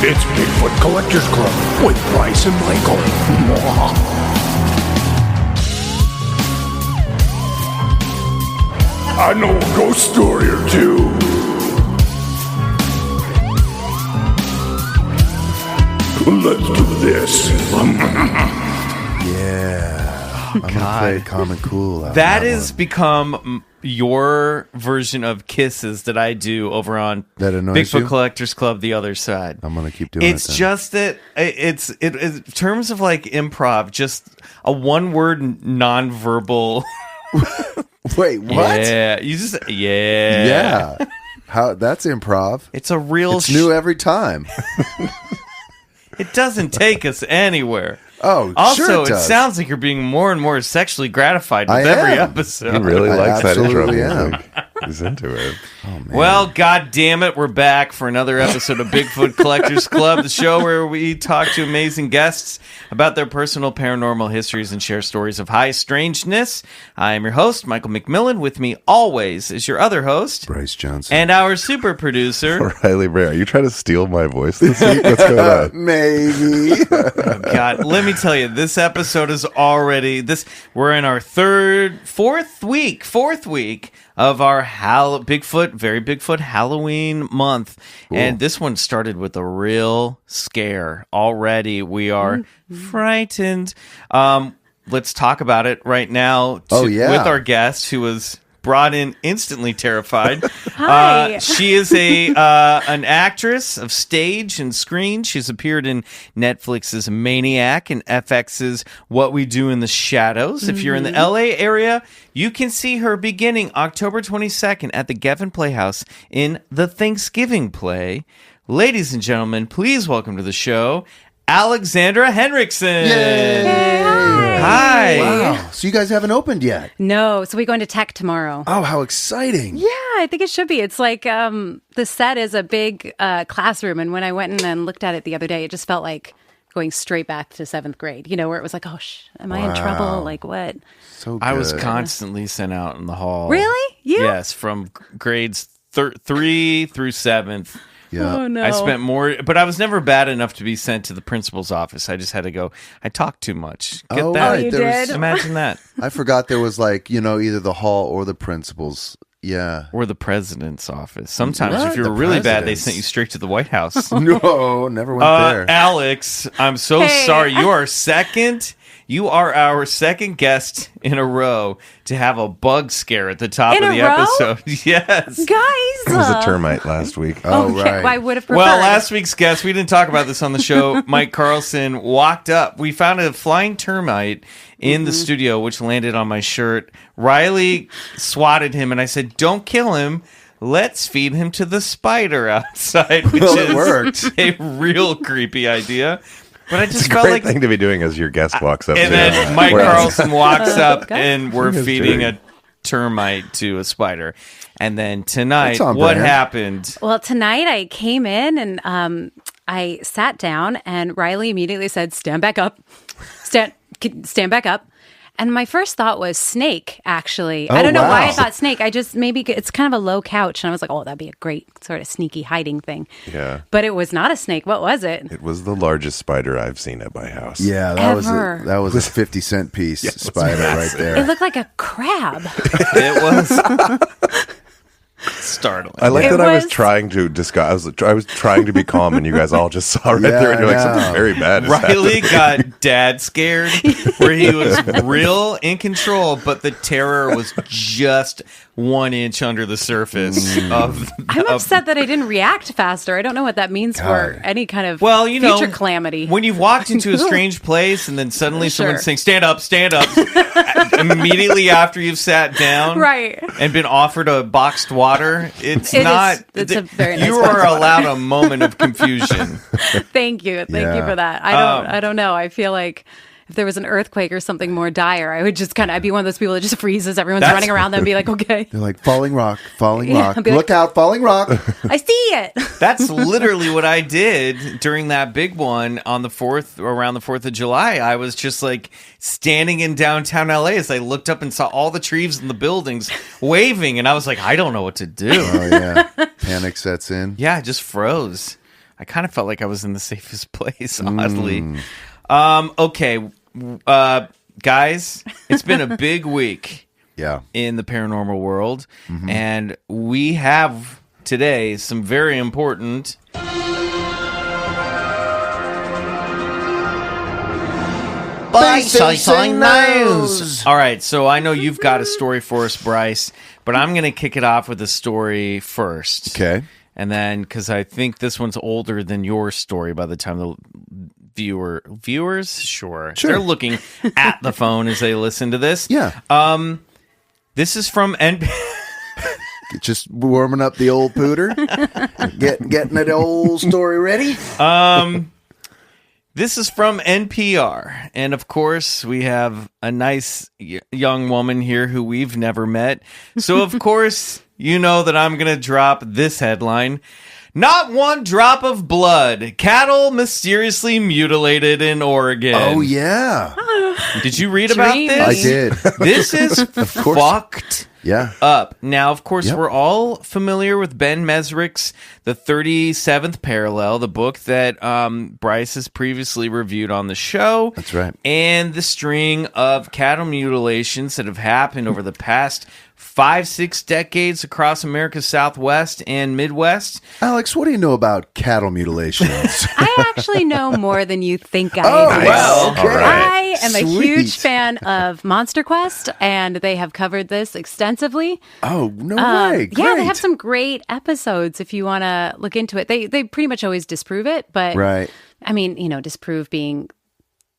It's Bigfoot Collectors Club with Bryce and Michael. I know a ghost story or two. Let's do this. Yeah. I'm going to play calm and cool. That has become your version of kisses that I do over on Bigfoot Collectors Club, the other side. I'm going to keep doing it. It's just that it's in terms of like improv, just a one-word nonverbal. Wait, what? Yeah, yeah. How? That's improv. It's a real. It's new every time. It doesn't take us anywhere. Oh, also, sure it sounds like you're being more and more sexually gratified with every episode. He really likes that intro am. music. He's into it. Oh, man. Well, God damn it, we're back for another episode of Bigfoot Collectors Club, the show where we talk to amazing guests about their personal paranormal histories and share stories of high strangeness. I am your host, Michael McMillan. With me always is your other host, Bryce Johnson. and our super producer, Riley Bray. Are you trying to steal my voice this week? What's going on? Maybe. Oh, God, let me tell you, this episode is already we're in our fourth week of our Very Bigfoot Halloween month. Ooh. And this one started with a real scare. Already we are frightened. Let's talk about it right now with our guest who was brought in instantly terrified. Hi. She is an actress of stage and screen. She's appeared in Netflix's Maniac and FX's What We Do in the Shadows. If you're in the LA area, you can see her beginning October 22nd at the Geffen Playhouse in the Thanksgiving play. Ladies and gentlemen, please welcome to the show, Alexandra Henriksen. Yay! Hi. Wow. So you guys haven't opened yet? No. So we go into tech tomorrow. Oh, how exciting. Yeah, I think it should be. It's like the set is a big classroom. And when I went in and looked at it the other day, it just felt like going straight back to 7th grade, where it was like, oh, am I in trouble? Like what? So good. I was constantly sent out in the hall. Really? You? Yes, from grades 3 through 7th. Yeah. Oh, no. I spent more, but I was never bad enough to be sent to the principal's office. I just had to go. I talked too much. Get that? Right. You did? Imagine that. I forgot there was either the hall or the principal's. Yeah. Or the president's office. Sometimes What? if you were The really bad, they president's? sent you straight to the White House. No, never went there. Alex, I'm so Hey. sorry. You are our second guest in a row to have a bug scare at the top In of a the row? episode. Yes. Guys. It was a termite last week. Oh, Okay, right. well, I would have preferred. Well, last week's guest, we didn't talk about this on the show. Mike Carlson walked up. We found a flying termite in the studio, which landed on my shirt. Riley swatted him, and I said, don't kill him. Let's feed him to the spider outside, which Well, is it worked. a real creepy idea. But I just It's a felt great like... thing to be doing as your guest walks up. And to then you. Mike Whereas- Carlson walks up, guys. and we're He is feeding doing- a termite to a spider. And then tonight, That's on what brand. happened? Well, tonight I came in and I sat down and Riley immediately said, stand back up. Stand back up. And my first thought was snake, actually. I don't know why I thought snake. Maybe it's kind of a low couch. And I was like, oh, that'd be a great sort of sneaky hiding thing. Yeah. But it was not a snake. What was it? It was the largest spider I've seen at my house. Yeah, that was a 50-cent piece spider right there. It looked like a crab. It was startling. I like It that I was was- trying to disguise. I was trying to be calm, and you guys all just saw right there, and you're like, Yeah, something very bad is Riley happening. got dad scared, where he was real in control, but the terror was just 1 inch under the surface of. I'm upset that I didn't react faster. I don't know what that means for God. any kind of future future calamity. When you've walked into a strange place and then suddenly someone's Sure. saying, stand up, immediately after you've sat down Right. and been offered a boxed water, it's a very nice you boxed are water. allowed a moment of confusion. Thank you Yeah. for that. I don't know. I feel like if there was an earthquake or something more dire, I'd be one of those people that just freezes. Everyone's running around them and be like, okay. They're like, falling rock. I'd be Look out, falling rock. I see it. That's literally what I did during that big one on the 4th, around the 4th of July. I was just like standing in downtown LA as I looked up and saw all the trees and the buildings waving. And I was like, I don't know what to do. Oh, yeah. Panic sets in. Yeah, I just froze. I kind of felt like I was in the safest place, oddly. Okay, guys, it's been a big week in the paranormal world. And we have today some very important BCC news. All right, so I know you've got a story for us, Bryce, but I'm going to kick it off with a story first. Okay. And then, because I think this one's older than your story by the time the viewers, sure. They're looking at the phone as they listen to this. Yeah. This is from Just warming up the old pooter. Getting that old story ready. This is from NPR. And of course, we have a nice young woman here who we've never met. So, of course, you know that I'm going to drop this headline. Not one drop of blood. Cattle mysteriously mutilated in Oregon. Oh, yeah. Did you read about this? I did. This is fucked up. Now, of course, we're all familiar with Ben Mesrick's The 37th Parallel, the book that Bryce has previously reviewed on the show. That's right. And the string of cattle mutilations that have happened over the past 5-6 decades across America's Southwest and Midwest. Alex, what do you know about cattle mutilations? I actually know more than you think I do. well, okay. I am a Sweet. huge fan of Monster Quest, and they have covered this extensively. Oh, no way. Yeah, they Great. have some great episodes if you want to look into it. They pretty much always disprove it, but Right. I mean, disprove being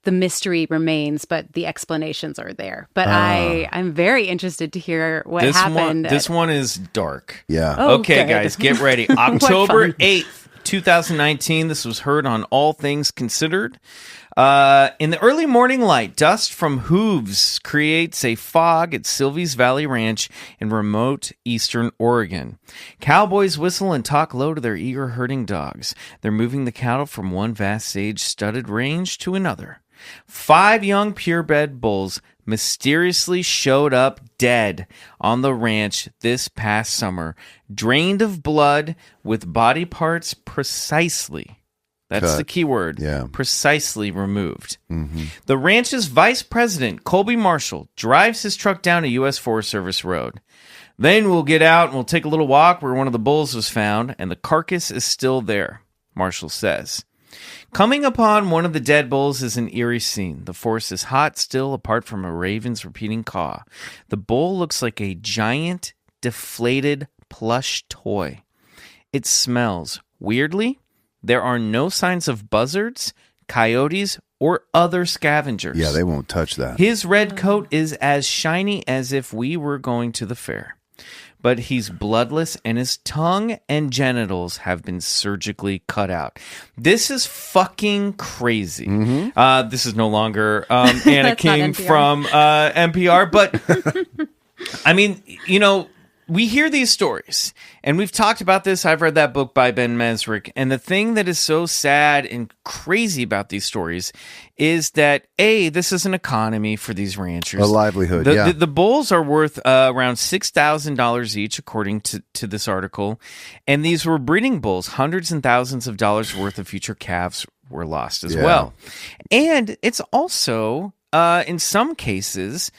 the mystery remains, but the explanations are there. But I'm very interested to hear what happened. This one is dark. Yeah. Oh, Okay, good. guys, get ready. October fun. 8th, 2019. This was heard on All Things Considered. In the early morning light, dust from hooves creates a fog at Sylvie's Valley Ranch in remote eastern Oregon. Cowboys whistle and talk low to their eager herding dogs. They're moving the cattle from one vast sage-studded range to another. 5 young purebred bulls mysteriously showed up dead on the ranch this past summer, drained of blood with body parts precisely. That's Cut. the key word. Yeah. Precisely removed. The ranch's vice president, Colby Marshall, drives his truck down a U.S. Forest Service road. Then we'll get out and we'll take a little walk where one of the bulls was found, and the carcass is still there, Marshall says. Coming upon one of the dead bulls is an eerie scene. The forest is hot still, apart from a raven's repeating caw. The bull looks like a giant, deflated plush toy. It smells. Weirdly, there are no signs of buzzards, coyotes, or other scavengers. Yeah, they won't touch that. His red coat is as shiny as if we were going to the fair. But he's bloodless, and his tongue and genitals have been surgically cut out. This is fucking crazy. This is no longer Anna King from NPR, but I mean, we hear these stories, and we've talked about this. I've read that book by Ben Mesrick, and the thing that is so sad and crazy about these stories is that, A, this is an economy for these ranchers. A livelihood, The bulls are worth around $6,000 each, according to this article, and these were breeding bulls. Hundreds and thousands of dollars worth of future calves were lost as well. And it's also, in some cases...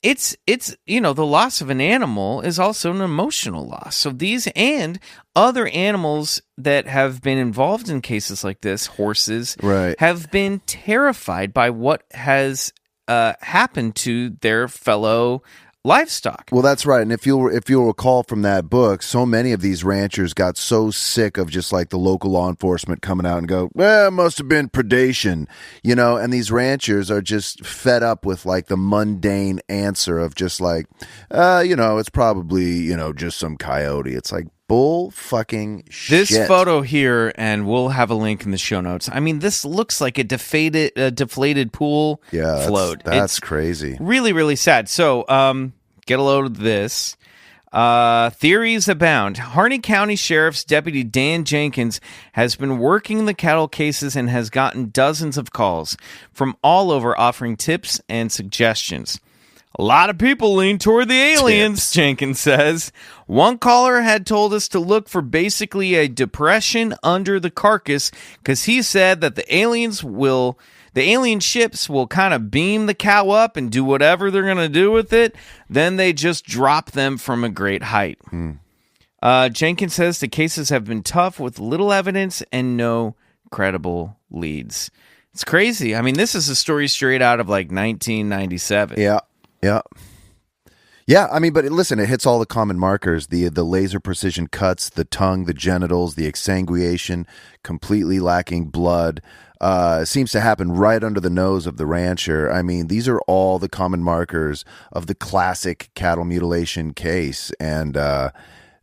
It's the loss of an animal is also an emotional loss. So these and other animals that have been involved in cases like this, horses, have been terrified by what has happened to their fellow livestock. Well, that's right. And if you'll recall from that book, so many of these ranchers got so sick of just like the local law enforcement coming out and go, well, it must have been predation, and these ranchers are just fed up with like the mundane answer of just like, it's probably, just some coyote. It's like, bull fucking shit. This photo here, and we'll have a link in the show notes. I mean, this looks like a deflated pool float. That's crazy. Really, really sad. So, get a load of this. Theories abound. Harney County Sheriff's Deputy Dan Jenkins has been working the cattle cases and has gotten dozens of calls from all over offering tips and suggestions. A lot of people lean toward the aliens, Jenkins says. One caller had told us to look for basically a depression under the carcass because he said that the alien ships will kind of beam the cow up and do whatever they're going to do with it. Then they just drop them from a great height. Jenkins says the cases have been tough with little evidence and no credible leads. It's crazy. I mean, this is a story straight out of like 1997. Yeah. Yeah, I mean, but listen, it hits all the common markers. The laser precision cuts, the tongue, the genitals, the exsanguation, completely lacking blood. Seems to happen right under the nose of the rancher. I mean, these are all the common markers of the classic cattle mutilation case. And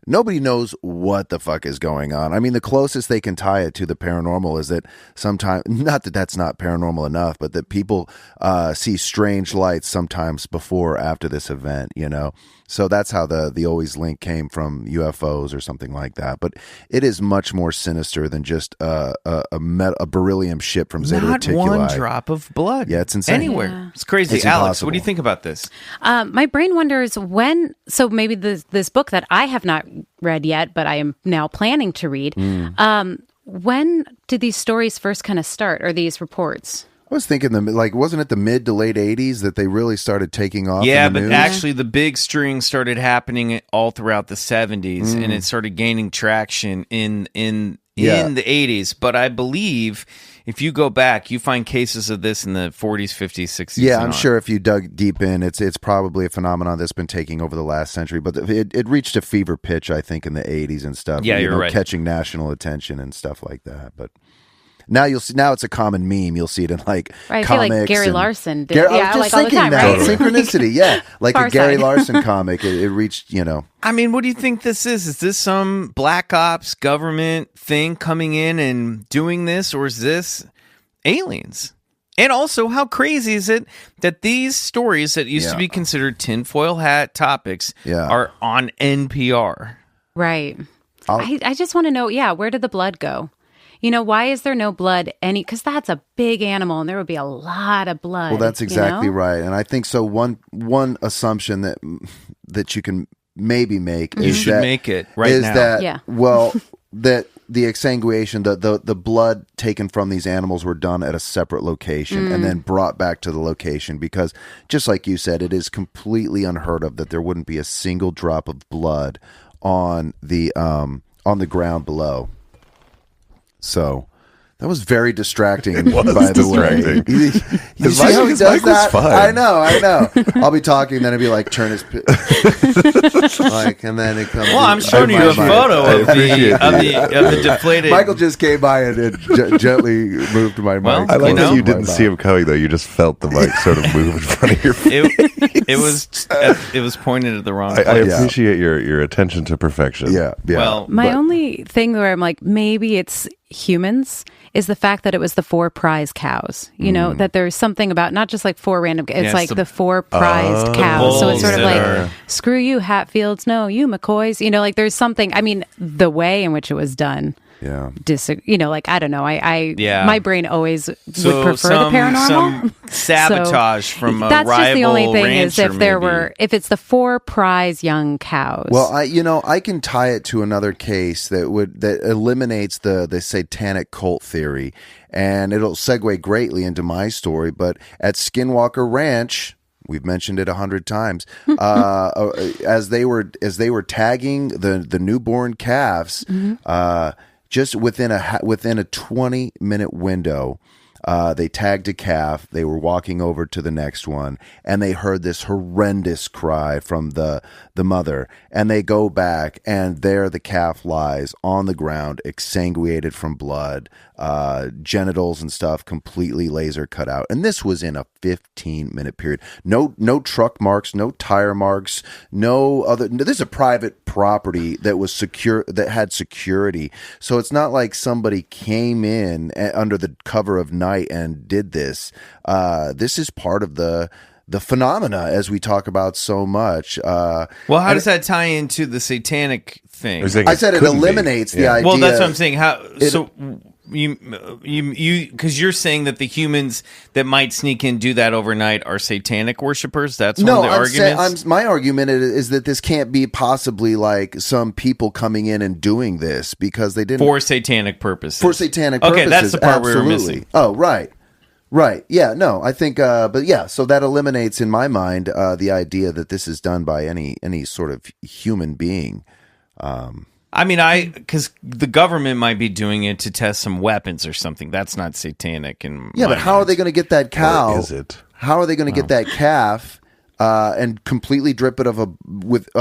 nobody knows what the fuck is going on. I mean, the closest they can tie it to the paranormal is that sometimes, not that that's not paranormal enough, but that people see strange lights sometimes before or after this event, you know? So that's how the always link came from UFOs or something like that. But it is much more sinister than just a beryllium ship from Zeta Reticuli. Not one drop of blood. Yeah, it's insane. Anywhere. Yeah. It's crazy. It's Alex, impossible. what do you think about this? My brain wonders when. So maybe this book that I have not read yet, but I am now planning to read. When did these stories first kind of start, or these reports? I was thinking, wasn't it the mid to late 80s that they really started taking off? Yeah, in the but news? actually the big string started happening all throughout the 70s, and it started gaining traction in the 80s. But I believe if you go back, you find cases of this in the 40s, 50s, 60s. Yeah, I'm sure if you dug deep in, it's probably a phenomenon that's been taking over the last century. But it reached a fever pitch, I think, in the 80s and stuff. Yeah, you're right. Catching national attention and stuff like that. But now you'll see. Now it's a common meme. You'll see it in Right, I feel comics. like Gary and- Larson did. I was Yeah, just like all the thinking time, that right? synchronicity. Yeah, like Far a Gary Side. Larson comic. It reached. I mean, what do you think this is? Is this some black ops government thing coming in and doing this, or is this aliens? And also, how crazy is it that these stories that used to be considered tinfoil hat topics are on NPR? Right. I just want to know, where did the blood go? You know, why is there no blood? Because that's a big animal, and there would be a lot of blood. Well, that's exactly right, and I think so. One assumption that you can maybe make is should that make it right now. That the exsanguation, the blood taken from these animals were done at a separate location and then brought back to the location, because just like you said, it is completely unheard of that there wouldn't be a single drop of blood on the ground below. So that was very distracting, by the way. You see how he does that? Fine. I know. I'll be talking, then it'd be like, turn his... and then it comes... Well, I'm showing you a photo of the deflated... Michael just came by and gently moved my mic. Well, I like that you My didn't mouth. see him coming, though. You just felt the mic sort of move in front of your face. It was pointed at the wrong place. I appreciate your attention to perfection. Yeah. Well, My only thing where I'm like, maybe it's humans, is the fact that it was the 4 prize cows. You know, that there's something about not just like 4 random, it's like the 4 prized cows. So it's sort of like, screw you, Hatfields. No, you McCoys. You know, like there's something, I mean, the way in which it was done. Yeah. Like, I don't know. My brain always would prefer the paranormal. Some sabotage from a that's rival just the only thing is rancher, if it's the 4 prize young cows. Well, I can tie it to another case that eliminates the satanic cult theory, and it'll segue greatly into my story. But at Skinwalker Ranch, we've mentioned it 100 times. As they were tagging the newborn calves, just within a 20-minute window, they tagged a calf. They were walking over to the next one, and they heard this horrendous cry from the mother. And they go back, and there the calf lies on the ground, exsanguated from blood, genitals and stuff completely laser cut out. And this was in a 15-minute period. No truck marks, no tire marks, no other. This is a private property that was secure, that had security. So it's not like somebody came in under the cover of night and did this. This is part of the phenomena, as we talk about so much. Well, how does that tie into the satanic thing? I said it eliminates the idea. Well, that's what I'm saying. You because you're saying that the humans that might sneak in, do that overnight, are satanic worshipers. That's one of the arguments. My argument is that this can't be possibly like some people coming in and doing this because they didn't, for satanic purposes. Okay, that's the part we were missing. Oh, right. Yeah. No, I think, but yeah. So that eliminates, in my mind, the idea that this is done by any sort of human being. Because the government might be doing it to test some weapons or something. That's not satanic. But how are they going to get that cow? Or is it? How are they going to get that calf and completely drip it of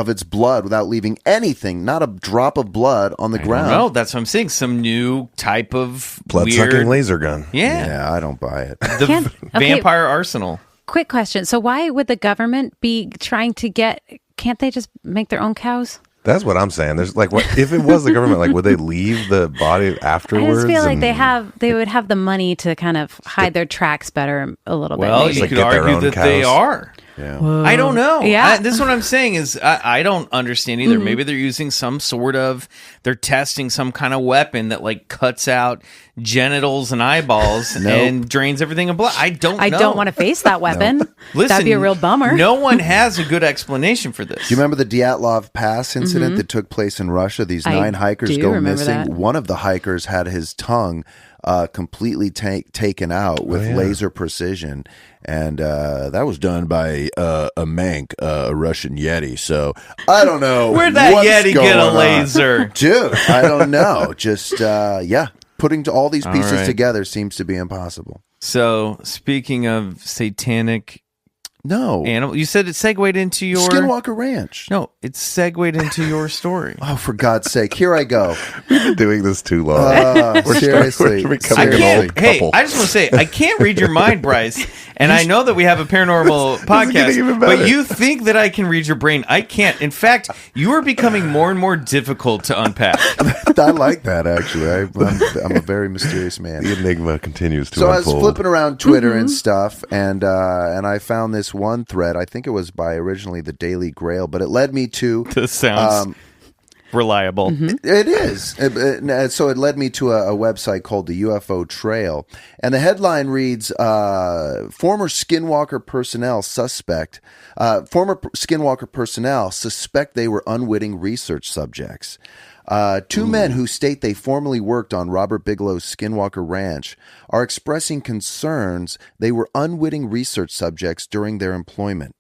its blood without leaving anything, not a drop of blood on the ground? No, that's what I'm saying. Some new type of blood-sucking laser gun. Yeah, I don't buy it. The vampire arsenal. Quick question. So why would the government be trying to can't they just make their own cows? That's what I'm saying. There's like, what if it was the government? Like, would they leave the body afterwards? I just feel like they would have the money to kind of hide their tracks better a little bit. Well, maybe. you could argue that they are. Yeah. I don't know. Yeah. This is what I'm saying is I don't understand either. Maybe they're using they're testing some kind of weapon that like cuts out genitals and eyeballs and drains everything in blood. I don't know. I don't want to face that weapon. Listen, that'd be a real bummer. No one has a good explanation for this. Do you remember the Dyatlov Pass incident that took place in Russia? These 9 hikers go missing. That. One of the hikers had his tongue completely taken out with laser precision. And that was done by a Mank, a Russian Yeti. So I don't know. Where'd that Yeti get a laser? Dude, I don't know. Just, putting all these pieces together seems to be impossible. So, speaking of satanic animal, you said it segued into your... Skinwalker Ranch. No, it segued into your story. Oh, for God's sake. Here I go. We've been doing this too long. Seriously. We're becoming an old couple. I just want to say, I can't read your mind, Bryce. And I know that we have a paranormal podcast, but you think that I can read your brain. I can't. In fact, you are becoming more and more difficult to unpack. I like that, actually. I'm a very mysterious man. The enigma continues to unfold. unfold. I was flipping around Twitter and stuff, and I found this one thread. I think it was by originally the Daily Grail, but it led me to... This sounds... reliable. It is. So it led me to a website called the UFO Trail. And the headline reads, former Skinwalker personnel suspect they were unwitting research subjects. 2 men who state they formerly worked on Robert Bigelow's Skinwalker Ranch are expressing concerns they were unwitting research subjects during their employment.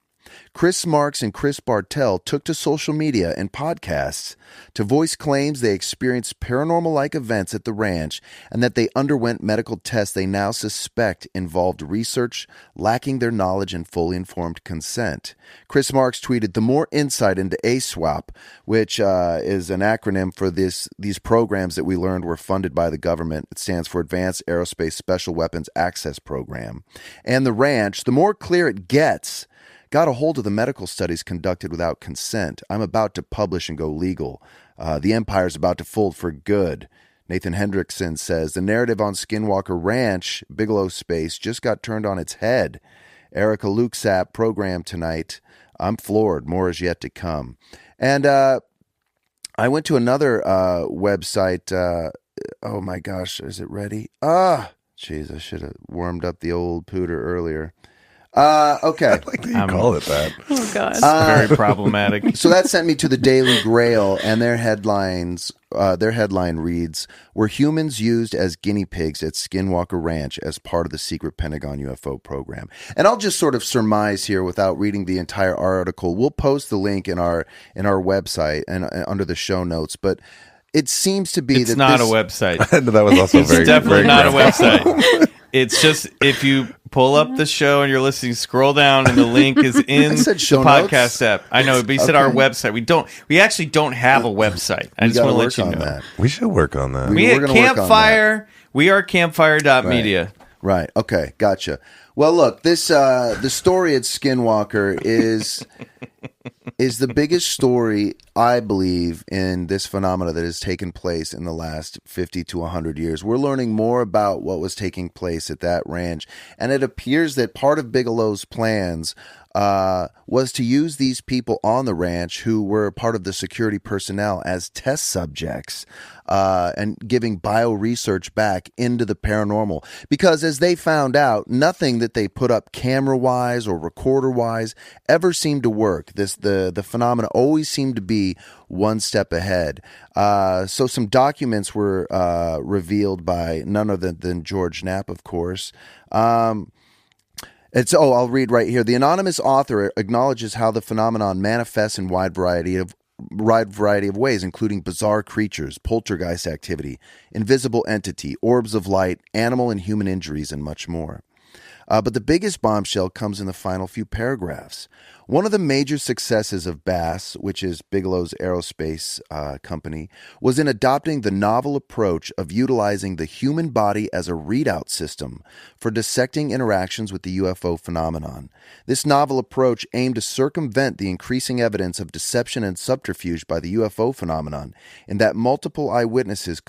Chris Marks and Chris Bartell took to social media and podcasts to voice claims they experienced paranormal-like events at the ranch and that they underwent medical tests they now suspect involved research lacking their knowledge and fully informed consent. Chris Marks tweeted, "The more insight into ASWAP," which is an acronym for these programs that we learned were funded by the government. It stands for Advanced Aerospace Special Weapons Access Program. And the ranch, the more clear it gets. Got a hold of the medical studies conducted without consent. I'm about to publish and go legal. The empire's about to fold for good. Nathan Henriksen says, the narrative on Skinwalker Ranch, Bigelow Space, just got turned on its head. Erica Luksap program tonight. I'm floored. More is yet to come. And I went to another website. Oh, my gosh. Is it ready? Jeez, I should have warmed up the old pooter earlier. Okay. I like that you call it that. Oh, God. Very problematic. So that sent me to the Daily Grail, and their headline reads, "Were humans used as guinea pigs at Skinwalker Ranch as part of the secret Pentagon UFO program?" And I'll just sort of surmise here without reading the entire article. We'll post the link in our website and under the show notes, but it seems to be it's not a website. That was also it's definitely not a website. It's just if you pull up the show and you're listening, scroll down and the link is in the podcast app. I know, but you said our website. We actually don't have a website. I just want to let you know that. We should work on that. We are Campfire.media. Right. Okay. Gotcha. Well, look, this the story at Skinwalker is the biggest story, I believe, in this phenomena that has taken place in the last 50 to 100 years. We're learning more about what was taking place at that ranch, and it appears that part of Bigelow's plans was to use these people on the ranch who were part of the security personnel as test subjects and giving bio-research back into the paranormal. Because as they found out, nothing that they put up camera-wise or recorder-wise ever seemed to work. The phenomena always seemed to be one step ahead. So some documents were revealed by none other than George Knapp, of course. I'll read right here. The anonymous author acknowledges how the phenomenon manifests in wide variety of ways, including bizarre creatures, poltergeist activity, invisible entity, orbs of light, animal and human injuries, and much more. But the biggest bombshell comes in the final few paragraphs. One of the major successes of BASS, which is Bigelow's aerospace company, was in adopting the novel approach of utilizing the human body as a readout system for dissecting interactions with the UFO phenomenon. This novel approach aimed to circumvent the increasing evidence of deception and subterfuge by the UFO phenomenon, in that multiple eyewitnesses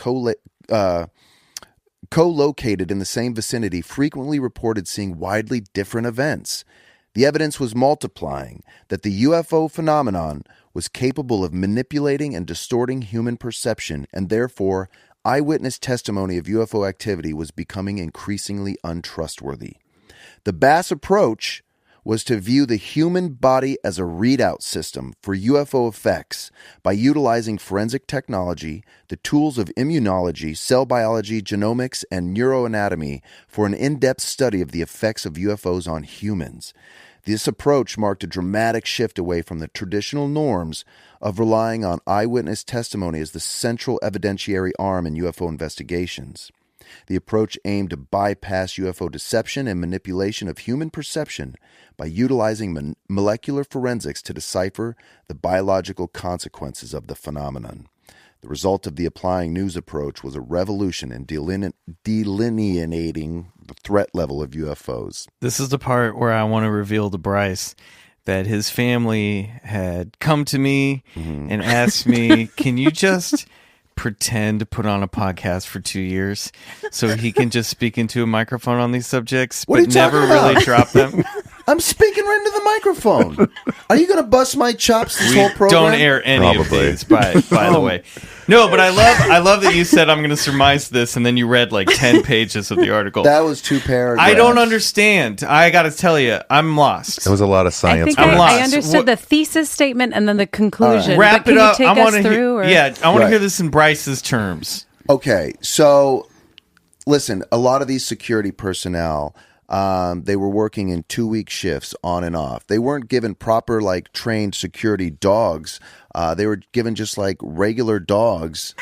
co-located in the same vicinity frequently reported seeing widely different events. The evidence was multiplying that the UFO phenomenon was capable of manipulating and distorting human perception, and therefore eyewitness testimony of UFO activity was becoming increasingly untrustworthy. The BASS approach was to view the human body as a readout system for UFO effects by utilizing forensic technology, the tools of immunology, cell biology, genomics, and neuroanatomy for an in-depth study of the effects of UFOs on humans. This approach marked a dramatic shift away from the traditional norms of relying on eyewitness testimony as the central evidentiary arm in UFO investigations. The approach aimed to bypass UFO deception and manipulation of human perception by utilizing molecular forensics to decipher the biological consequences of the phenomenon. The result of the applying news approach was a revolution in delineating the threat level of UFOs. This is the part where I want to reveal to Bryce that his family had come to me and asked me, can you just pretend to put on a podcast for 2 years so he can just speak into a microphone on these subjects, but never really drop them? I'm speaking right into the microphone. Are you going to bust my chops this whole program? Don't air any of these, by the way. No, but I love that you said I'm going to surmise this, and then you read like 10 pages of the article. That was 2 paragraphs. I don't understand. I got to tell you, I'm lost. It was a lot of science. I understood the thesis statement and then the conclusion. Wrap it up. I want to hear. I want to hear this in Bryce's terms. Okay, so listen, a lot of these security personnel, they were working in 2-week shifts on and off. They weren't given proper, like, trained security dogs. They were given just like regular dogs.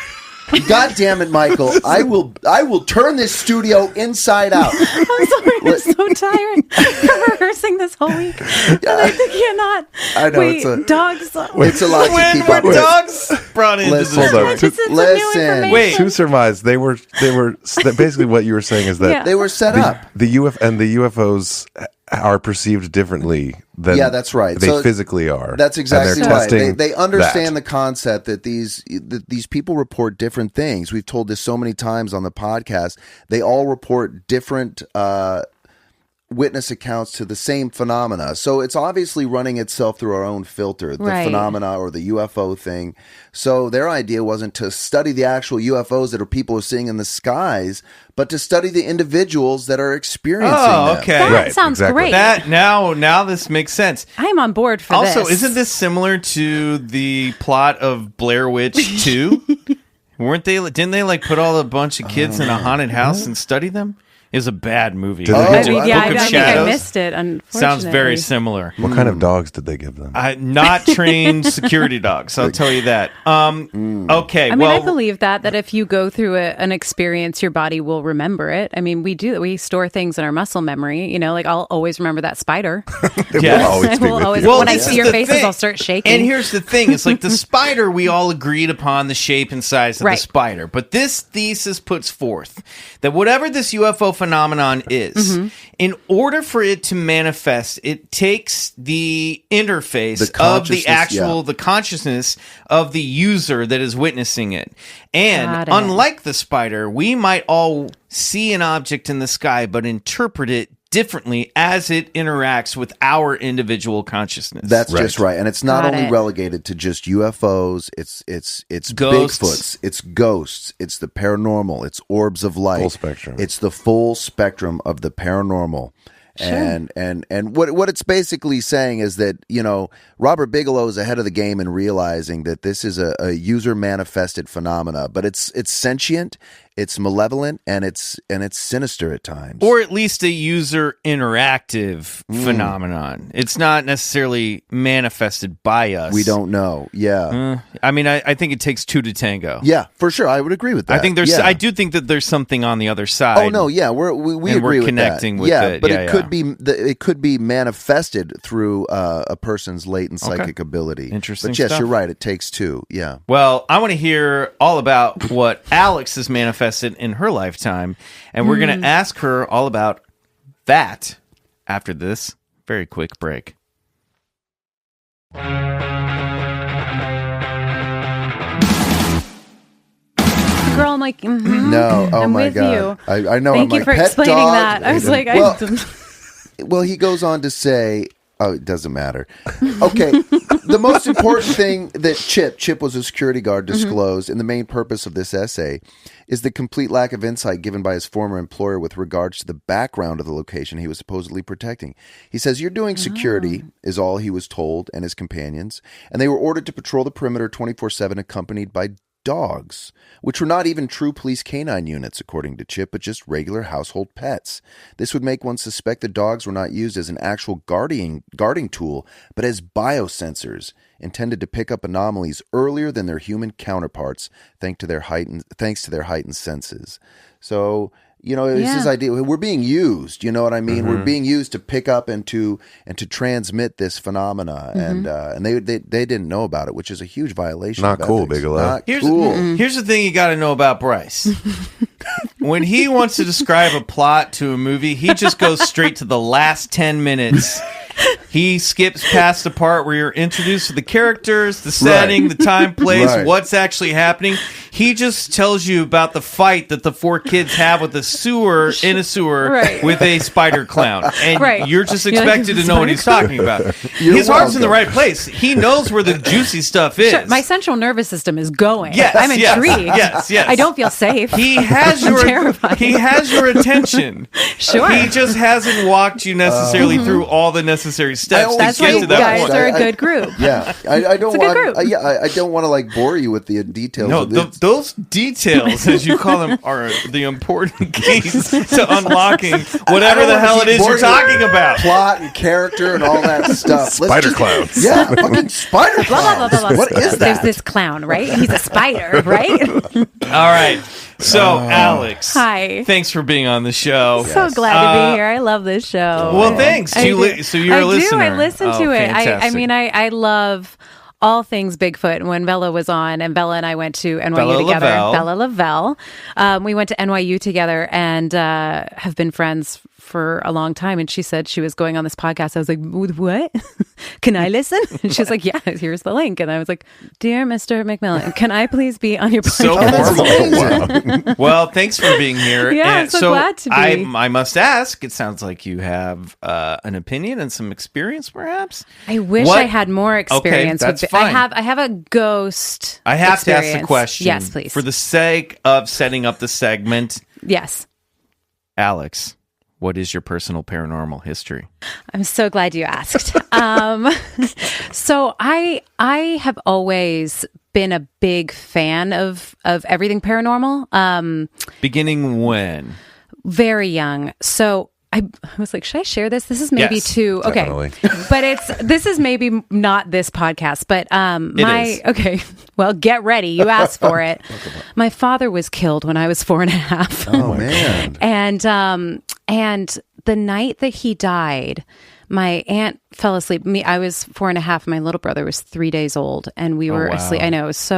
God damn it, Michael! I will turn this studio inside out. I'm sorry, I'm so tired from rehearsing this whole week. And I cannot. I know it's a dogs. It's a lot to keep up with. When were dogs brought into this? Listen. Wait. To surmise, they were basically what you were saying is that they were set up. The UFOs are perceived differently than that's right. They physically are. That's exactly right. They understand that. the concept that these people report different things. We've told this so many times on the podcast. They all report different witness accounts to the same phenomena. So it's obviously running itself through our own filter, the phenomena or the UFO thing. So their idea wasn't to study the actual UFOs that people are seeing in the skies, but to study the individuals that are experiencing them. Okay. That sounds great. That now this makes sense. I'm on board for this. Also, isn't this similar to the plot of Blair Witch 2? Didn't they like put all a bunch of kids in a haunted house and study them? It was a bad movie. I think I missed it, unfortunately. Sounds very similar. What kind of dogs did they give them? Not trained security dogs, I'll tell you that. Okay, I mean, I believe that if you go through an experience, your body will remember it. I mean, we store things in our muscle memory. You know, like I'll always remember that spider. It will always be with you. When I see your faces, I'll start shaking. And here's the thing. It's like the spider, we all agreed upon the shape and size of the spider. But this thesis puts forth that whatever this UFO phenomenon is. In order for it to manifest, it takes the interface of the actual, the consciousness of the user that is witnessing it. And unlike the spider, we might all see an object in the sky, but interpret it differently as it interacts with our individual consciousness. That's just right. And it's not only relegated to just UFOs, it's ghosts. Bigfoots, it's ghosts, it's the paranormal, it's orbs of light. Full spectrum. It's the full spectrum of the paranormal. Sure. And what it's basically saying is that, you know, Robert Bigelow is ahead of the game in realizing that this is a user manifested phenomena, but it's sentient, it's malevolent, and it's sinister at times. Or at least a user interactive phenomenon. It's not necessarily manifested by us. We don't know. Yeah. I mean, I think it takes two to tango. Yeah, for sure. I would agree with that. I think I do think that there's something on the other side. Oh no, yeah, we agree with connecting that. with yeah, it. But it could be manifested through a person's latent psychic ability. Interesting. But yes, stuff. you're right. It takes two. Yeah. Well, I want to hear all about what Alex has manifested in her lifetime, and we're going to ask her all about that after this very quick break. Girl, I'm like, no, oh I'm my with God. you. I know. Thank I'm you for pet explaining dog. that. I was like, well, he goes on to say, oh, it doesn't matter. Okay, the most important thing that Chip was a security guard, disclosed, and the main purpose of this essay is the complete lack of insight given by his former employer with regards to the background of the location he was supposedly protecting. He says, "You're doing security," is all he was told, and his companions, and they were ordered to patrol the perimeter 24/7, accompanied by dogs, which were not even true police canine units, according to Chip, but just regular household pets. This would make one suspect the dogs were not used as an actual guarding tool, but as biosensors intended to pick up anomalies earlier than their human counterparts, thanks to their heightened senses. So, you know, it's his idea. We're being used. You know what I mean? We're being used to pick up and to transmit this phenomena, and they didn't know about it, which is a huge violation. Not of cool, ethics. Bigelow. Not Here's cool. Here's the thing you got to know about Bryce. When he wants to describe a plot to a movie, he just goes straight to the last 10 minutes. He skips past the part where you're introduced to the characters, the setting, the time, place, what's actually happening. He just tells you about the fight that the four kids have with a sewer with a spider clown. And you're just expected to know what he's talking about. His heart's in the right place. He knows where the juicy stuff is. Sure, my central nervous system is going. Yes, I'm intrigued. Yes. I don't feel safe. He has your attention. Sure. He just hasn't walked you necessarily through all the necessary steps That's to why get you to that guys point. are a good group. Yeah, I don't It's a good want. group. I don't want to like bore you with the details. No, of this. those details, as you call them, are the important keys to unlocking whatever the hell it is you're talking about. Plot and character and all that stuff. Spider clowns. Yeah, fucking spider Blah, blah, clowns. blah, blah. What is There's that? this clown, right? He's a spider, right? All right. So, Alex. Hi. Thanks for being on the show. So glad to be here. I love this show. Well, thanks. So you're a listener. I listen to it. I Fantastic. mean, I love all things Bigfoot. And when Bella was on, and Bella and I went to NYU Bella together. Lavelle. Bella Lavelle. We went to NYU together and have been friends for a long time. And she said she was going on this podcast. I was like, what? Can I listen? And she was like, yeah, here's the link. And I was like, dear Mr. McMillan, can I please be on your So podcast? formal. Well, thanks for being here. Yeah, I'm so glad to be. I must ask, it sounds like you have an opinion and some experience, perhaps? I wish I had more experience. Okay, that's with fine. I have a ghost I have experience. to ask the question. Yes, please. For the sake of setting up the segment, Yes. Alex, what is your personal paranormal history? I'm so glad you asked. So I have always been a big fan of everything paranormal. Beginning when? Very young. So I was like, should I share this? This is maybe Yes, too okay, definitely. but this is maybe not this podcast. But is. okay. Well, get ready. You asked for it. My father was killed when I was 4.5. Oh man. And the night that he died, my aunt fell asleep. I was 4.5. My little brother was 3 days old, and we were asleep. I know, it's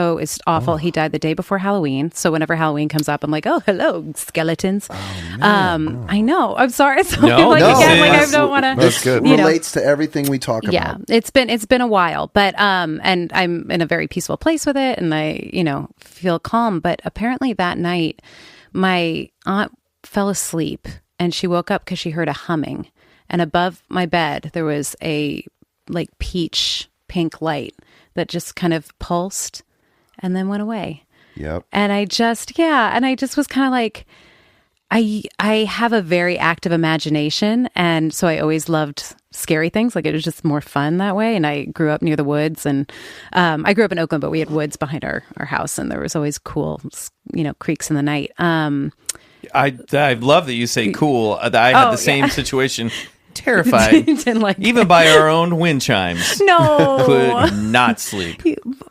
awful. He died the day before Halloween. So whenever Halloween comes up, I'm like, oh, hello, skeletons. I know. I'm sorry. So I don't want to. That's good. Relates to everything we talk about. Yeah, it's been a while, but and I'm in a very peaceful place with it, and I feel calm. But apparently that night, my aunt fell asleep, and she woke up because she heard a humming. And above my bed, there was a peach pink light that just kind of pulsed and then went away. Yep. And I just was kind of like, I have a very active imagination. And so I always loved scary things. Like, it was just more fun that way. And I grew up near the woods, and I grew up in Oakland, but we had woods behind our house, and there was always cool, creeks in the night. I love that you say cool. I had the same situation. Terrified, even by our own wind chimes. No, could not sleep.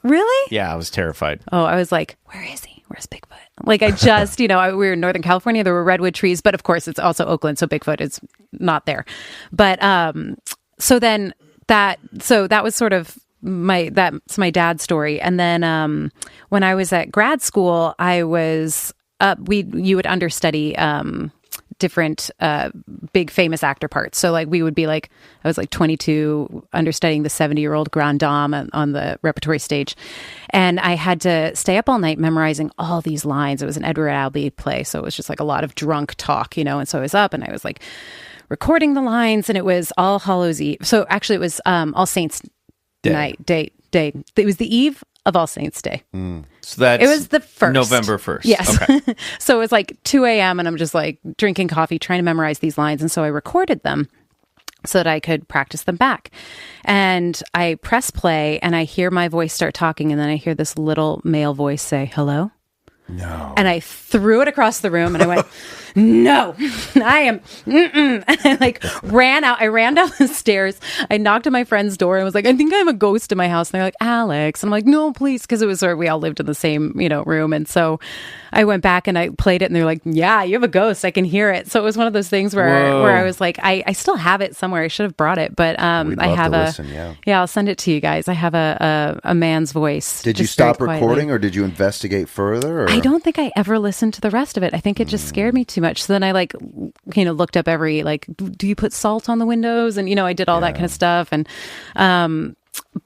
Really? Yeah, I was terrified. Oh, I was like, where is he? Where's Bigfoot? Like, I just, we were in Northern California. There were redwood trees, but of course, it's also Oakland, so Bigfoot is not there. But so that was sort of that's my dad's story. And then when I was at grad school, I was you would understudy different big famous actor parts. So we would be I was 22 understudying the 70-year-old Grand Dame on the repertory stage. And I had to stay up all night memorizing all these lines. It was an Edward Albee play. So it was just a lot of drunk talk, And so I was up and I was recording the lines, and it was All Hallows Eve. So actually it was All Saints Day. It was the eve of All Saints Day. So it was the 1st. November 1st. Yes. Okay. So it was 2 a.m. and I'm just drinking coffee, trying to memorize these lines. And so I recorded them so that I could practice them back. And I press play, and I hear my voice start talking, and then I hear this little male voice say, hello? No. And I threw it across the room, and I went, no, I am, and I ran out. I ran down the stairs. I knocked on my friend's door and was like, I think I have a ghost in my house. And they're like, Alex. And I'm like, no, please. Because it was we all lived in the same, room. And so I went back and I played it, and they're like, yeah, you have a ghost. I can hear it. So it was one of those things where I was like, I still have it somewhere. I should have brought it, but I have I'll send it to you guys. I have a man's voice. Did you stop recording, or did you investigate further? Or? I don't think I ever listened to the rest of it. I think it just scared me too much. So then I looked up every, do you put salt on the windows? And, I did all that kind of stuff. And,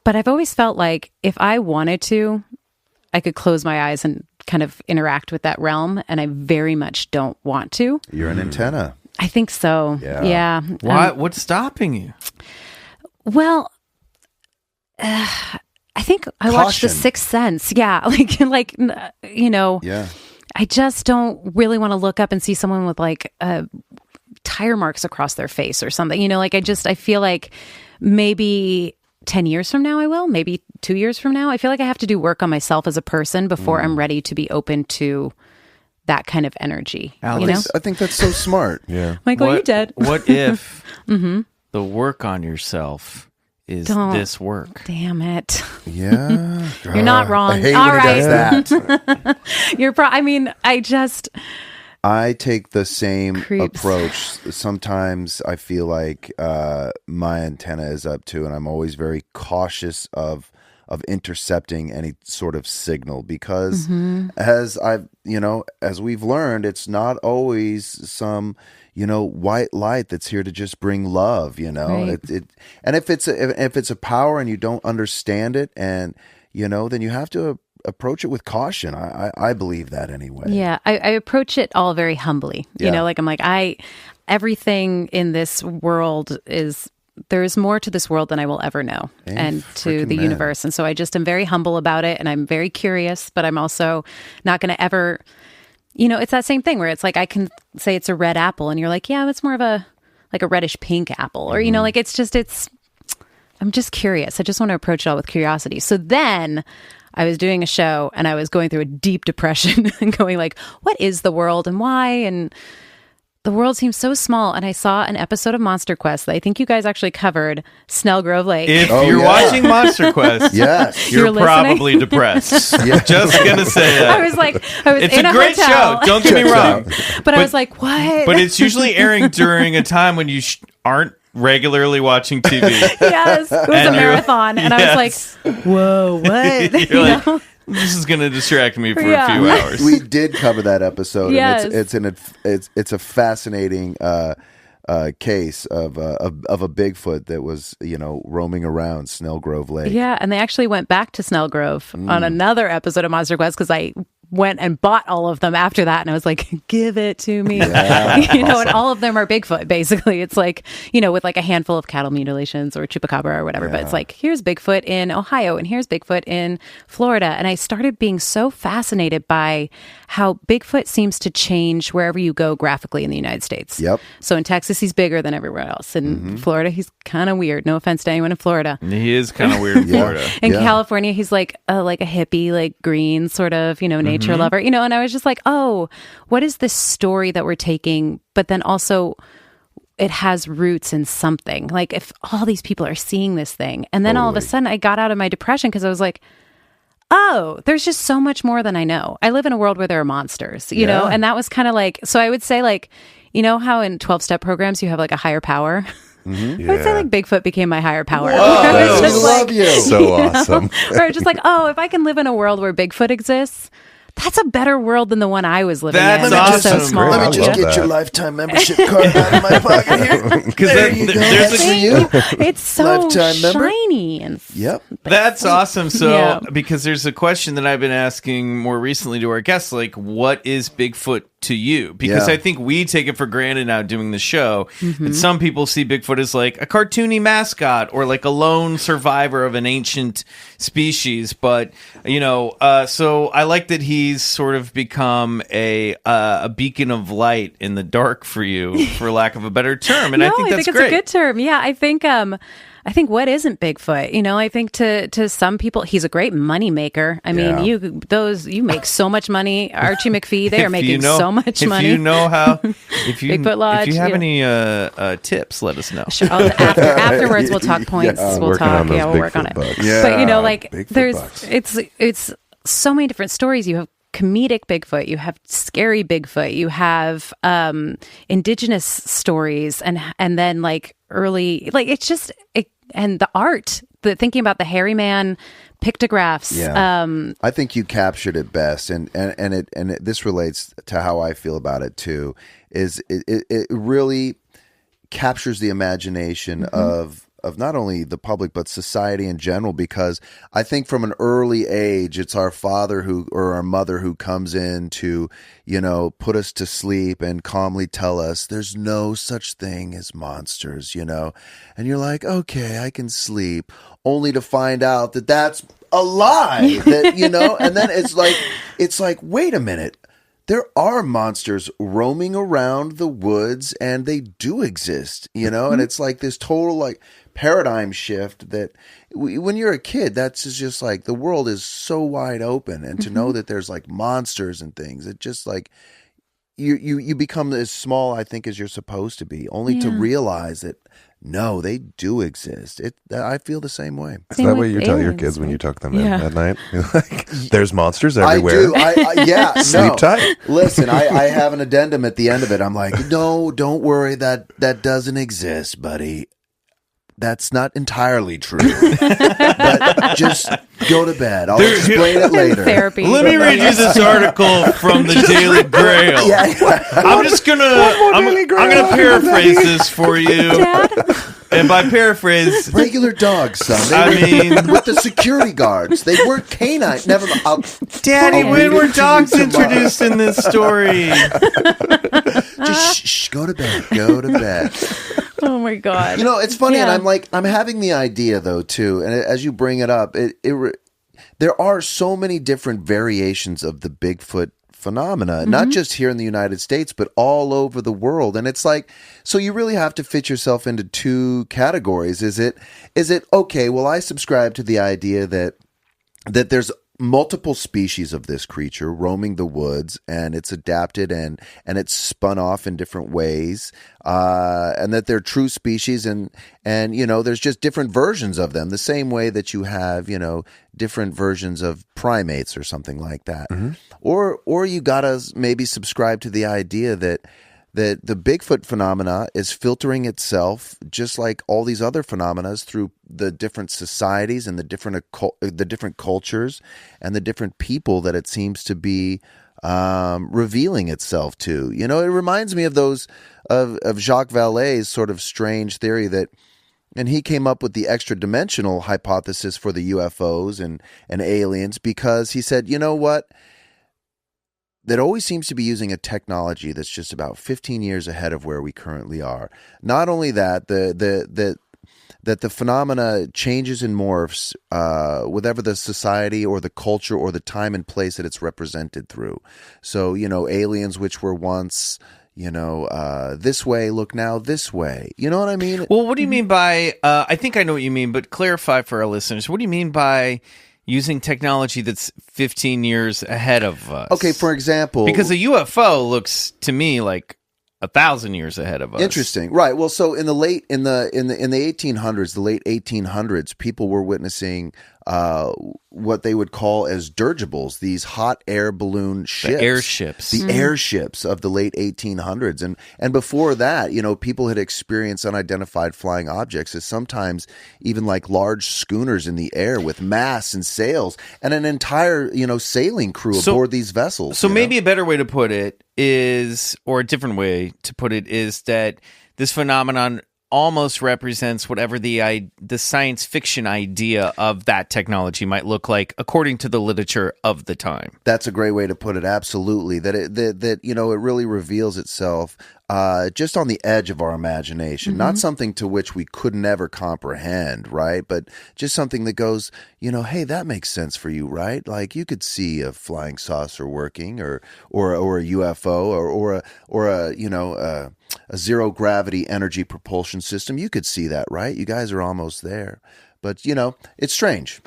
but I've always felt like if I wanted to, I could close my eyes and kind of interact with that realm. And I very much don't want to. You're an antenna. I think so. Yeah. What's stopping you? Well, I think I watched The Sixth Sense. Yeah. Yeah. I just don't really want to look up and see someone with tire marks across their face or something. I feel like maybe 10 years from now I will, maybe 2 years from now. I feel like I have to do work on myself as a person before I'm ready to be open to that kind of energy. Alex, I think that's so smart. Yeah. Michael, you dead. What if the work on yourself is this work? Damn it. Yeah. You're not wrong. I hate all when right. he does that. I take the same approach. Sometimes I feel like my antenna is up too, and I'm always very cautious of intercepting any sort of signal, because as we've learned, it's not always some white light that's here to just bring love. Right. And if it's a power and you don't understand it, and then you have to approach it with caution. I believe that anyway. Yeah, I approach it all very humbly. I'm like, everything in this world is. There's more to this world than I will ever know, and to the universe. And so I just am very humble about it, and I'm very curious, but I'm also not going to ever, it's that same thing where it's I can say it's a red apple, and you're like, yeah, it's more of a reddish pink apple, or, I'm just curious. I just want to approach it all with curiosity. So then I was doing a show, and I was going through a deep depression and going what is the world and why? And the world seems so small, and I saw an episode of Monster Quest that I think you guys actually covered, Snellgrove Lake. If you're watching Monster Quest, yes, you're probably depressed. Just gonna say that. I was it's in a great hotel. show. Don't get me wrong, but I was like, what? But it's usually airing during a time when you aren't regularly watching TV. Yes, it was And a you're- marathon, and I was like, "Whoa, what?" You're like, this is going to distract me for Yeah. a few hours. We did cover that episode. Yes. And it's a fascinating case of a Bigfoot that was roaming around Snellgrove Lake. Yeah, and they actually went back to Snellgrove on another episode of Monster Quest because I went and bought all of them after that, and I was like, give it to me. And all of them are Bigfoot, basically. It's like, with like a handful of cattle mutilations or chupacabra or whatever, but it's like, here's Bigfoot in Ohio and here's Bigfoot in Florida. And I started being so fascinated by how Bigfoot seems to change wherever you go graphically in the United States. Yep. So in Texas, he's bigger than everywhere else. In Florida, he's kind of weird. No offense to anyone in Florida. He is kind of weird in Florida. In California, he's like a hippie, like green sort of, nature lover, and I was just like, oh, what is this story that we're taking? But then also it has roots in something. Like if all these people are seeing this thing, and then all of a sudden I got out of my depression because I was like, oh, there's just so much more than I know. I live in a world where there are monsters, you know? And that was kind of like, so I would say like, how in 12-step programs you have like a higher power? I would say like Bigfoot became my higher power. Whoa, Just love you. So awesome. Or just like, oh, if I can live in a world where Bigfoot exists, that's a better world than the one I was living That's in. awesome. So small. Let me just love get that. your lifetime membership card out of my pocket here. Because There you go. there's That's a for you. It's so Lifetime member? shiny and Yep. That's awesome. So, Yeah. because there's a question that I've been asking more recently to our guests, like, what is Bigfoot to you? Because Yeah. I think we take it for granted now doing the show. And some people see Bigfoot as like a cartoony mascot or like a lone survivor of an ancient species. But, so I like that he's sort of become a beacon of light in the dark for you, for lack of a better term. And I think that's it's great. a good term. Yeah, I think what isn't Bigfoot? I think to some people he's a great money maker. I mean, you make so much money. Archie McPhee, they are making so much money. If you know how, if you Bigfoot Lodge, if you have any tips, let us know. Sure. Afterwards we'll talk points. We'll working talk. on those We'll work on Bigfoot it. bucks. Yeah. But Bigfoot there's bucks. it's so many different stories. You have comedic Bigfoot, you have scary Bigfoot, you have indigenous stories, and then like early, like it's just and the art, thinking about the hairy man pictographs. Yeah. I think you captured it best, and this relates to how I feel about it too. Is it really captures the imagination of not only the public but society in general, because I think from an early age it's our father or our mother who comes in to put us to sleep and calmly tell us there's no such thing as monsters, and you're like, okay, I can sleep, only to find out that that's a lie, that and then it's like wait a minute, there are monsters roaming around the woods and they do exist, and it's like this total like paradigm shift that when you're a kid, that's just like the world is so wide open, and to know that there's like monsters and things, it just like you become as small, I think, as you're supposed to be, only to realize that no, they do exist. I feel the same way. Is that what you tell your kids when you tuck them in at night? Like, there's monsters everywhere. I do. Yeah. Sleep tight. Listen, I have an addendum at the end of it. I'm like, no, don't worry. That doesn't exist, buddy. That's not entirely true. But just go to bed. I'll explain it later. Therapy. Let me read you this article from the Daily Grail. I'm just gonna I'm gonna paraphrase this for you. Dad? And by paraphrase, Regular dogs, son. I mean, With the security guards. They weren't canine. Never mind. Daddy, I'll when read were it to you dogs tomorrow. introduced in this story? Just shh, go to bed. Go to bed. Oh my God. It's funny, Yeah. and I'm having the idea though too, and as you bring it up, there are so many different variations of the Bigfoot phenomena, not just here in the United States, but all over the world. And it's like, so you really have to fit yourself into two categories. Is it okay? Well, I subscribe to the idea that there's multiple species of this creature roaming the woods, and it's adapted and it's spun off in different ways, and that they're true species, and there's just different versions of them, the same way that you have different versions of primates or something like that. Or you gotta maybe subscribe to the idea that that the Bigfoot phenomena is filtering itself just like all these other phenomena through the different societies and the different cultures and the different people that it seems to be revealing itself to. You know, it reminds me of those of Jacques Vallée's sort of strange theory that, and he came up with the extra dimensional hypothesis for the UFOs and aliens, because he said, you know what? That always seems to be using a technology that's just about 15 years ahead of where we currently are. Not only that, that the phenomena changes and morphs whatever the society or the culture or the time and place that it's represented through. So, you know, aliens which were once, you know, this way, look now this way. You know what I mean? Well, what do you mean by, I think I know what you mean, but clarify for our listeners. What do you mean by using technology that's 15 years ahead of us? Okay, for example, because a UFO looks to me like 1,000 years ahead of us. Interesting, right? Well, so in the 1800s, the late 1800s, people were witnessing what they would call as dirigibles, these hot air balloon ships, the airships of the late 1800s, and before that, you know, people had experienced unidentified flying objects as sometimes even like large schooners in the air with masts and sails and an entire, you know, sailing crew aboard these vessels. So maybe a better way to put it is, or a different way to put it is, that this phenomenon almost represents whatever the science fiction idea of that technology might look like, according to the literature of the time. That's a great way to put it. Absolutely, that you know, it really reveals itself just on the edge of our imagination, not something to which we could never comprehend, right? But just something that goes, you know, hey, that makes sense for you, right? Like you could see a flying saucer working, or a UFO, or a you know a zero gravity energy propulsion system. You could see that, right? You guys are almost there, but you know, it's strange.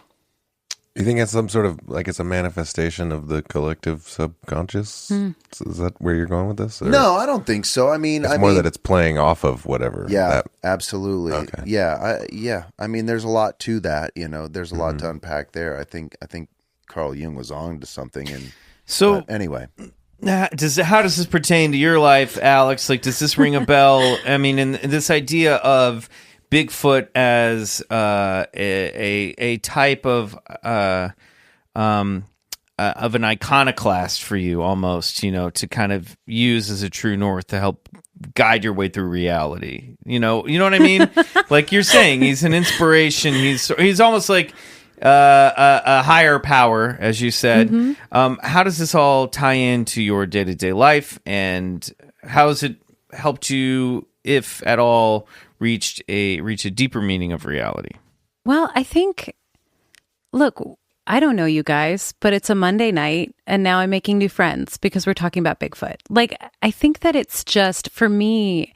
You think it's some sort of, like, it's a manifestation of the collective subconscious? Is that where you're going with this? Or? No, I don't think so. I mean, it's more that it's playing off of whatever. Yeah, absolutely. Okay. Yeah. I mean, there's a lot to that. You know, there's a lot to unpack there. I think Carl Jung was on to something. And so anyway. How does this pertain to your life, Alex? Like, does this ring a bell? I mean, in this idea of Bigfoot as a type of an iconoclast for you, almost, you know, to kind of use as a true north to help guide your way through reality. You know what I mean? Like you're saying, he's an inspiration. He's almost like a higher power, as you said. How does this all tie into your day-to-day life, and how has it helped you, if at all, reach a deeper meaning of reality? Well, I think, look, I don't know you guys, but it's a Monday night and now I'm making new friends because we're talking about Bigfoot. Like, I think that it's just, for me,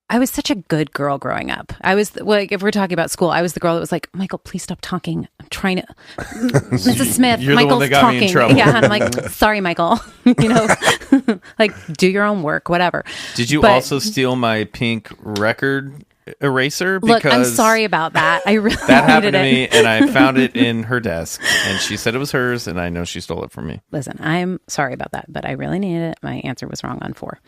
I was such a good girl growing up. I was, like, if we're talking about school, I was the girl that was like, Michael, please stop talking. I'm trying to, Mrs. Smith, You're Michael's the one that got talking. me in trouble. Yeah, and I'm like, sorry, Michael. You know, like, do your own work, whatever. Did you also steal my pink record eraser? Because look, I'm sorry about that. I really that happened to it. me, and I found it in her desk, and she said it was hers, and I know she stole it from me. Listen, I'm sorry about that, but I really needed it. My answer was wrong on 4.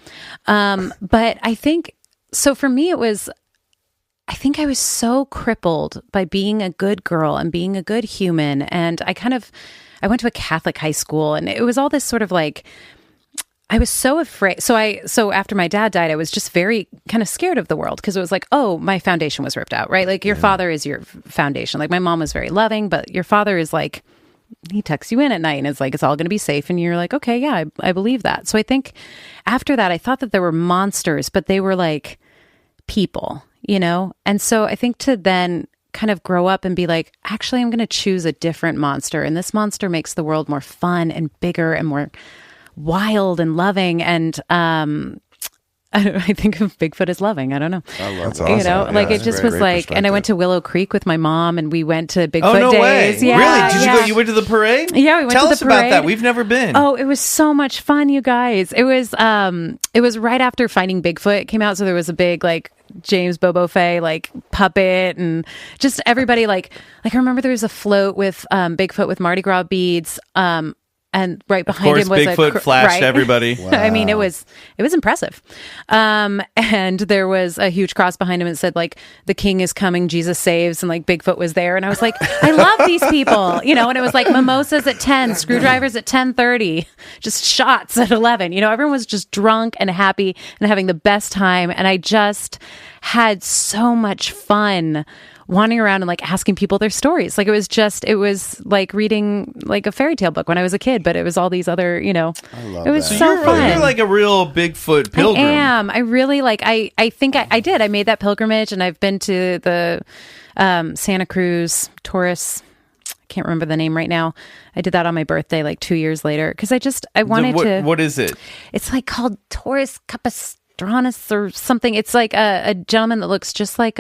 But I think, so for me, I think I was so crippled by being a good girl and being a good human. And I went to a Catholic high school, and it was all this sort of like, I was so afraid. So after my dad died, I was just very kind of scared of the world, because it was like, oh, my foundation was ripped out, right? Like your father is your foundation. Like my mom was very loving, but your father is like, he tucks you in at night and it's like, it's all going to be safe. And you're like, okay, yeah, I believe that. So I think after that, I thought that there were monsters, but they were like people, you know? And so I think to then kind of grow up and be like, actually, I'm going to choose a different monster. And this monster makes the world more fun and bigger and more wild and loving. And I think of Bigfoot as loving. I don't know. I love That's that. awesome. You know, Yeah, like it that's just great, was great like, and I went to Willow Creek with my mom, and we went to Bigfoot Oh, no days. way. Yeah, Really? Did you yeah. go? You went to the parade? Yeah, we went Tell to the us about that. parade. We've never been. Oh, it was so much fun, you guys. It was right after Finding Bigfoot came out, so there was a big like James Bobo Fay like puppet, and just everybody like I remember there was a float with Bigfoot with Mardi Gras beads. and right Of behind course, him was Bigfoot flashed everybody. I mean, it was impressive. And there was a huge cross behind him that said like, "The King is coming, Jesus saves," and like Bigfoot was there, and I was like, I love these people, you know. And it was like mimosas at 10, screwdrivers at 10:30, just shots at 11. You know, everyone was just drunk and happy and having the best time, and I just had so much fun wandering around and like asking people their stories. Like it was like reading like a fairy tale book when I was a kid, but it was all these other, you know, it was that. so fun. You're like a real Bigfoot pilgrim. I am. I really like, I think I did. I made that pilgrimage, and I've been to the Santa Cruz Taurus. I can't remember the name right now. I did that on my birthday like 2 years later because I wanted to. What is it? It's like called Taurus Capistranus or something. It's like a gentleman that looks just like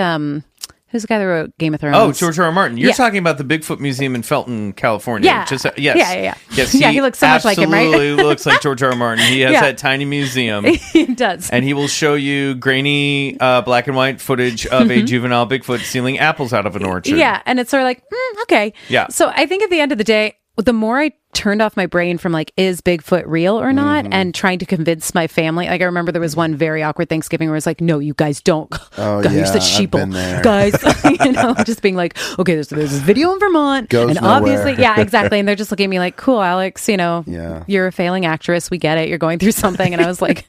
who's the guy that wrote Game of Thrones? Oh, George R. R. Martin. You're Yeah. talking about the Bigfoot Museum in Felton, California. Yeah. Yes. Yeah. Yes, Yeah, he looks so much like him, right? absolutely looks like George R. R. Martin. He has Yeah. that tiny museum. He does. And he will show you grainy black and white footage of a juvenile Bigfoot stealing apples out of an orchard. Yeah, and it's sort of like, okay. Yeah. So I think at the end of the day, the more I turned off my brain from like, is Bigfoot real or not? And trying to convince my family. Like I remember there was one very awkward Thanksgiving where I was like, no, you guys don't. Oh, guys, yeah, the sheeple. I've been there. Guys, you know, just being like, okay, there's this video in Vermont. Goes and nowhere. obviously, yeah, exactly. And they're just looking at me like, cool, Alex, you know, Yeah. you're a failing actress. We get it. You're going through something. And I was like,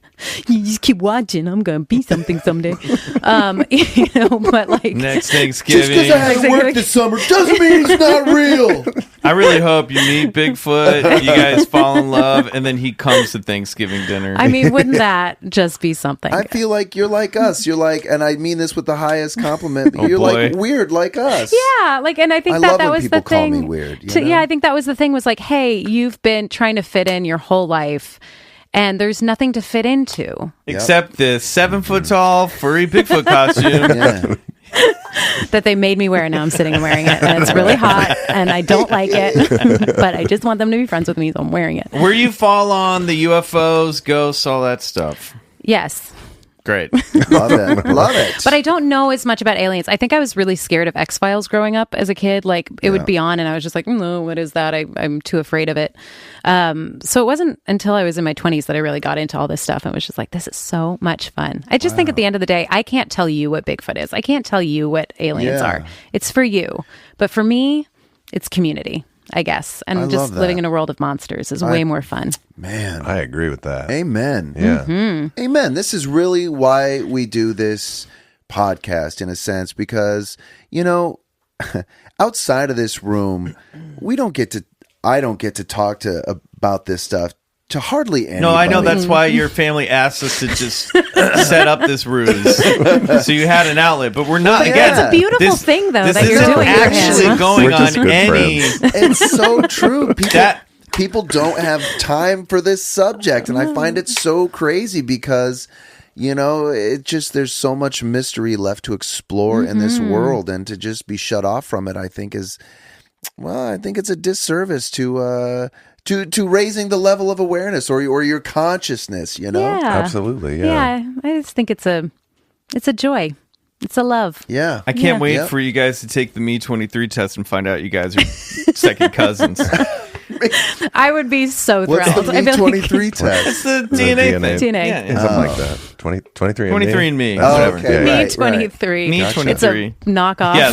you just keep watching. I'm going to be something someday. You know, but like. Next Just Thanksgiving. because I had to work this summer doesn't mean it's not real. I really hope you meet Bigfoot, you guys fall in love, and then he comes to Thanksgiving dinner. I mean, wouldn't that just be something? I feel like you're like us. You're like, and I mean this with the highest compliment, but you're boy. like weird like us. Yeah, like, and I think I that love that when was people the call thing. me weird, you know? Yeah, I think that was the thing. Was like, hey, you've been trying to fit in your whole life, and there's nothing to fit into. Except this 7 foot tall furry Bigfoot costume. Yeah. That they made me wear, and now I'm sitting and wearing it, and it's really hot, and I don't like it, but I just want them to be friends with me, so I'm wearing it. Where you fall on the UFOs, ghosts, all that stuff. Yes. Great. Love it. Love it. But I don't know as much about aliens. I think I was really scared of X-Files growing up as a kid. Like it would be on and I was just like, no, what is that? I'm too afraid of it. So it wasn't until I was in my 20s that I really got into all this stuff and was just like, this is so much fun. I just think at the end of the day, I can't tell you what Bigfoot is. I can't tell you what aliens Yeah. are. It's for you. But for me, it's community, I guess. And I just love that. living in a world of monsters is way more fun. Man. I agree with that. Amen. Yeah. Amen. This is really why we do this podcast in a sense, because, you know, outside of this room, I don't get to talk about this stuff to hardly anybody. No, I know that's why your family asked us to just set up this ruse. So you had an outlet, but we're not. Again, It's a beautiful thing, though, this that you're isn't doing. actually Hannah. going We're just on good any. friends. It's so true. That- People don't have time for this subject, and I find it so crazy because, you know, there's so much mystery left to explore in this world, and to just be shut off from it, I think it's a disservice to raising the level of awareness or your consciousness, you know? Yeah. Absolutely, yeah. I just think it's a joy. It's a love. Yeah. I can't Yeah. wait Yep. for you guys to take the Me 23 test and find out you guys are second cousins. I would be so What's thrilled. the I'd be like, Me23 It's test? the The DNA DNA. thing. DNA. Yeah. Something like that. 23 23andMe. That's Oh, whatever. okay, Yeah, Me right. 23. Me Gotcha. 23. It's a knockoff. Yeah,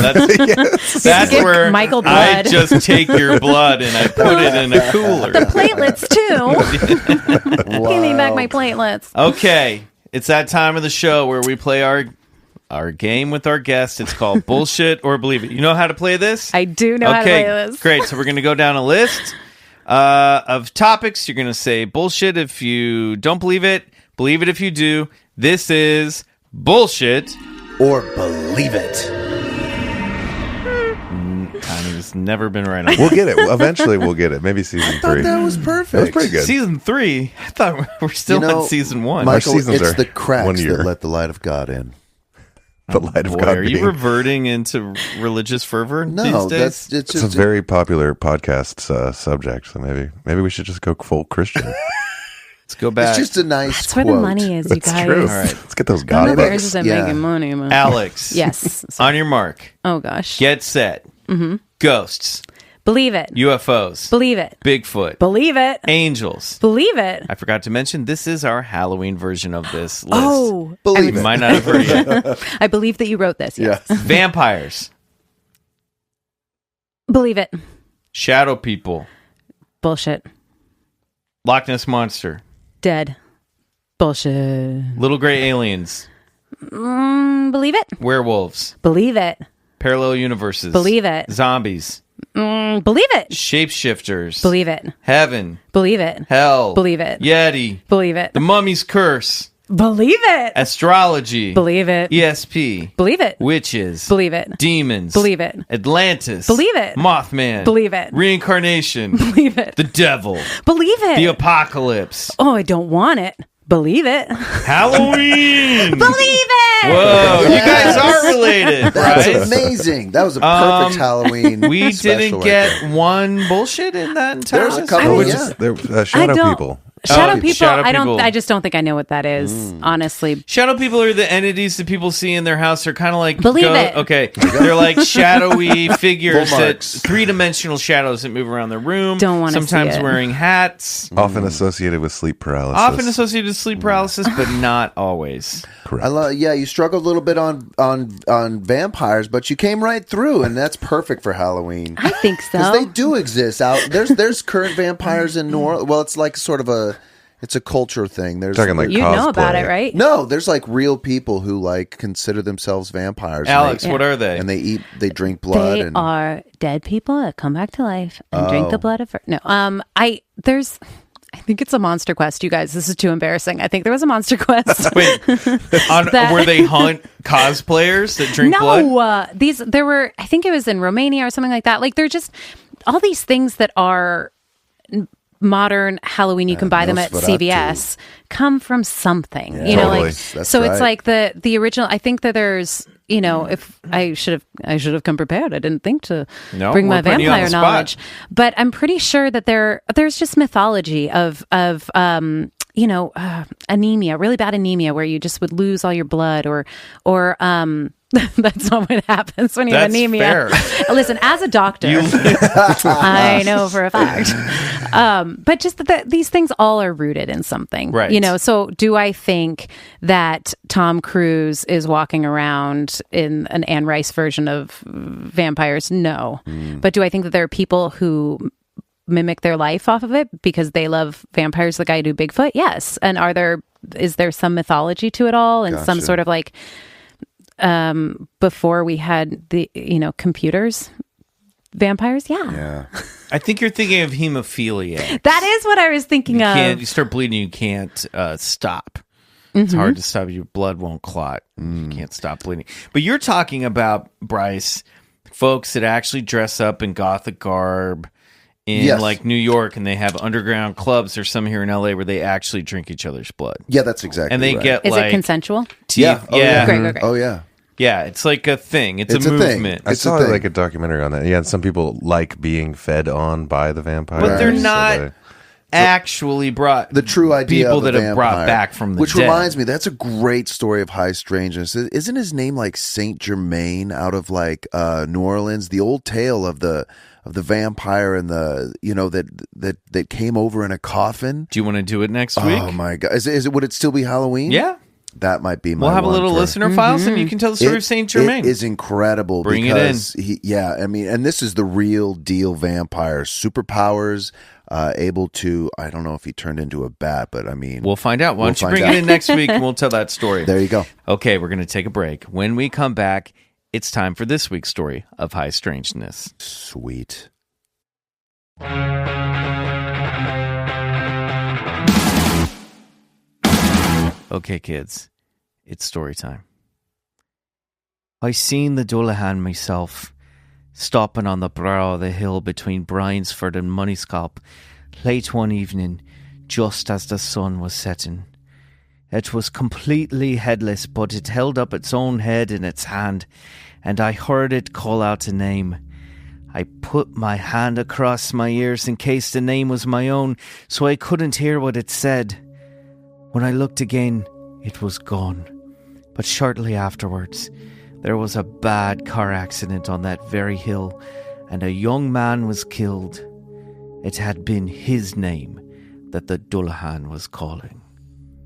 that's Get where Michael I blood. just take your blood and I put it in a cooler. Platelets too. Give me back my platelets. Okay, it's that time of the show where we play our game with our guest. It's called Bullshit or Believe It. You know how to play this? I do know how to play this. Great. So we're going to go down a list of topics. You're going to say bullshit if you don't believe it if you do. This is bullshit. Or believe it. Tiny's never been right on We'll get it. Eventually, we'll get it. Maybe season 3. That was perfect. That was pretty good. Season 3. I thought we're still You know, on season 1. Michael, seasons it's are the cracks 1 year. that let the light of God in. The light of Boy, God. are you reverting into religious fervor No, these days? that's it's It's a just very popular podcast subject, so maybe we should just go full Christian. Let's go back. it's just a nice That's where quote. the money is, you That's guys. true. All right. Let's get those None God of Alex, yours books. isn't yeah. making money, man. Alex. Yes. On your mark. Oh gosh. Get set. Mm-hmm. Ghosts. Believe it. UFOs. Believe it. Bigfoot. Believe it. Angels. Believe it. I forgot to mention, this is our Halloween version of this list. Oh. Believe You it. might not have heard it yet. I believe that you wrote this. Yes. Yeah. Vampires. Believe it. Shadow people. Bullshit. Loch Ness Monster. Dead. Bullshit. Little gray aliens. Believe it. Werewolves. Believe it. Parallel universes. Believe it. Zombies. Believe it. Shapeshifters. Believe it. Heaven. Believe it. Hell. Believe it. Yeti. Believe it. The Mummy's Curse. Believe it. Astrology. Believe it. ESP. Believe it. Witches. Believe it. Demons. Believe it. Atlantis. Believe it. Mothman. Believe it. Reincarnation. Believe it. The devil. Believe it. The apocalypse. Oh, I don't want it. Believe it. Halloween. Believe it. Whoa, you guys are related, That's right? amazing. That was a perfect Halloween. We special didn't right get there. one bullshit in that entire There's a list? couple, I yeah. They're shadow don't- people. Shadow people. shadow I don't. people. I just don't think I know what that is. Honestly. Shadow people are the entities that people see in their house. They're kind of like Believe it. Okay, they're like shadowy figures, Full that marks. three-dimensional shadows that move around the room. Don't wanna see sometimes it. wearing hats, Often associated with sleep paralysis. often associated with sleep paralysis, but not always. Correct. Yeah, you struggled a little bit on vampires, but you came right through, and that's perfect for Halloween. I think so. Because they do exist out. There's current vampires in New Orleans. Well, it's like sort of it's a culture thing. There's Talking like You know about cosplay. it, right? no, there's like real people who like consider themselves vampires. Alex, and what are they? they drink blood. They and are dead people that come back to life and drink the blood of. No, I think it's a Monster Quest, you guys. This is too embarrassing. I think there was a Monster Quest. Wait, where they hunt cosplayers that drink blood? No, there were. I think it was in Romania or something like that. Like they're just all these things that are modern Halloween. You can buy them at Nosferatu. CVS. Come from something, Yeah, you know. totally. Like That's so, it's right. like the original. I think that there's, you know, if I should have come prepared. I didn't think to No, bring my we're putting you on vampire the spot. knowledge, but I'm pretty sure that there's just mythology of anemia, really bad anemia, where you just would lose all your blood, or that's not what happens when you have That's anemia. fair. Listen, as a doctor, I know for a fact. But just that these things all are rooted in something, Right. You know. So, do I think that Tom Cruise is walking around in an Anne Rice version of vampires? No. But do I think that there are people who mimic their life off of it because they love vampires like I do Bigfoot? Yes. And is there some mythology to it all, and some Gotcha. sort of like before we had the computers, vampires? yeah, I think you're thinking of hemophilia. That is what I was thinking of. You start bleeding, you can't stop. It's hard to stop. Your blood won't clot. You can't stop bleeding. But you're talking about, Bryce, folks that actually dress up in Gothic garb in Yes. like New York, and they have underground clubs. There's some here in LA where they actually drink each other's blood. yeah, that's exactly. And they right. get Is like it consensual? teeth. Yeah, oh, yeah. Great. Oh yeah, Yeah, it's like a thing. It's It's a a thing. movement. I It's saw a thing. like a documentary on that. Yeah, and some people like being fed on by the vampire. But they're so not they- actually brought the true idea people of a that have brought vampire. back from the Which dead. reminds me, that's a great story of high strangeness. Isn't his name like Saint Germain out of like New Orleans? The old tale of the vampire and the that came over in a coffin. Do you want to do it next week? Oh my god! Is it? Would it still be Halloween? Yeah. that might be my. We'll have a one little for- listener files, and you can tell the story of Saint Germain. It is incredible. Bring it because I mean, and this is the real deal vampire. Superpowers, able to. I don't know if he turned into a bat, but I mean, We'll find out. Why We'll don't you find bring out. it in next week, and we'll tell that story. there you go. Okay, we're going to take a break. When we come back, it's time for this week's story of high strangeness. Sweet. Okay, kids, it's story time. I seen the Dullahan myself, stopping on the brow of the hill between Bryansford and Moneyscop, late one evening, just as the sun was setting. It was completely headless, but it held up its own head in its hand, and I heard it call out a name. I put my hand across my ears in case the name was my own, so I couldn't hear what it said. When I looked again, it was gone. But shortly afterwards, there was a bad car accident on that very hill, and a young man was killed. It had been his name that the Dullahan was calling.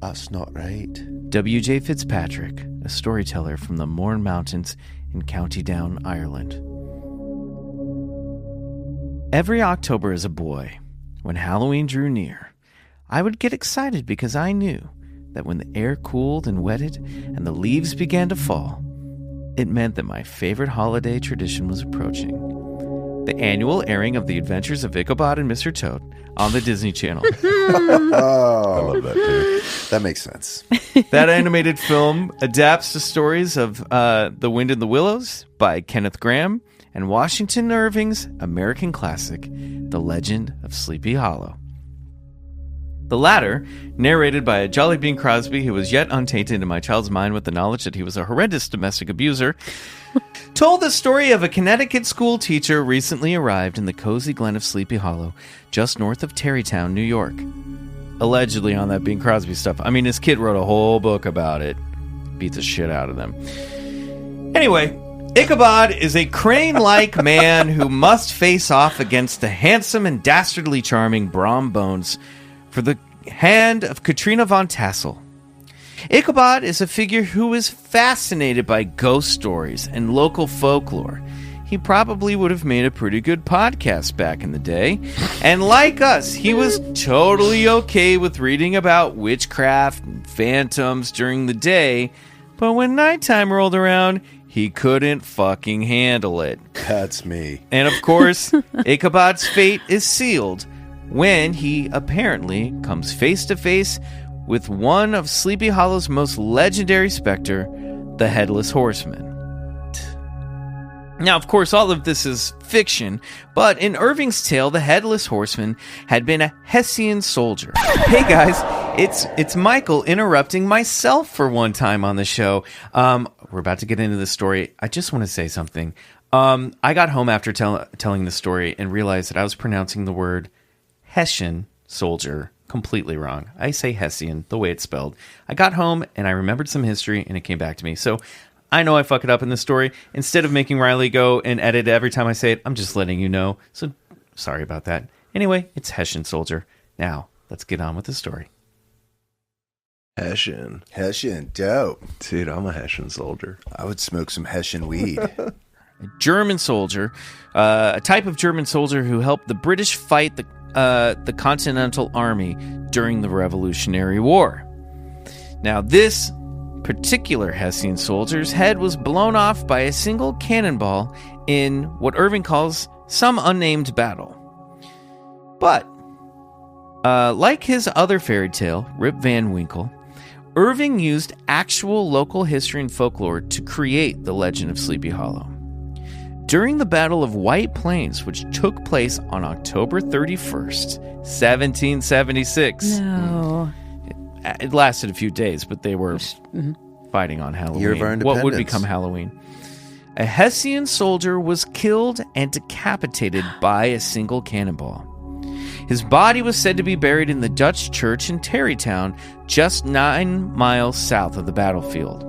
That's not right. W.J. Fitzpatrick, a storyteller from the Mourne Mountains in County Down, Ireland. Every October as a boy, when Halloween drew near, I would get excited because I knew that when the air cooled and wetted and the leaves began to fall, it meant that my favorite holiday tradition was approaching. The annual airing of The Adventures of Ichabod and Mr. Toad on the Disney Channel. I love that too. That makes sense. That animated film adapts the stories of The Wind in the Willows by Kenneth Grahame and Washington Irving's American classic, The Legend of Sleepy Hollow. The latter, narrated by a Jolly Bing Crosby who was yet untainted in my child's mind with the knowledge that he was a horrendous domestic abuser, told the story of a Connecticut school teacher recently arrived in the cozy glen of Sleepy Hollow, just north of Tarrytown, New York. Allegedly on that Bing Crosby stuff. I mean, his kid wrote a whole book about it. Beats the shit out of them. Anyway, Ichabod is a crane-like man who must face off against the handsome and dastardly charming Brom Bones for the hand of Katrina von Tassel. Ichabod is a figure who is fascinated by ghost stories and local folklore. He probably would have made a pretty good podcast back in the day. And like us, he was totally okay with reading about witchcraft and phantoms during the day, but when nighttime rolled around, he couldn't fucking handle it. That's me. And of course, Ichabod's fate is sealed when he apparently comes face to face with one of Sleepy Hollow's most legendary specter, the Headless Horseman. Now, of course, all of this is fiction, but in Irving's tale, the Headless Horseman had been a Hessian soldier. Hey guys, it's Michael interrupting myself for one time on the show. We're about to get into the story. I just want to say something. I got home after telling the story and realized that I was pronouncing the word Hessian soldier completely wrong. I say Hessian the way it's spelled. I got home and I remembered some history and it came back to me. So I know I fuck it up in this story. Instead of making Riley go and edit every time I say it, I'm just letting you know. So sorry about that. Anyway, it's Hessian soldier. Now, let's get on with the story. Hessian. Hessian, dope. Dude, I'm a Hessian soldier. I would smoke some Hessian weed. A German soldier, a type of German soldier who helped the British fight the Continental Army during the Revolutionary War. Now, this particular Hessian soldier's head was blown off by a single cannonball in what Irving calls some unnamed battle. But, like his other fairy tale, Rip Van Winkle, Irving used actual local history and folklore to create the legend of Sleepy Hollow. During the Battle of White Plains, which took place on October 31st, 1776. No. It lasted a few days, but they were fighting on Halloween. Year of our what would independence. become Halloween. A Hessian soldier was killed and decapitated by a single cannonball. His body was said to be buried in the Dutch church in Tarrytown, just 9 miles south of the battlefield.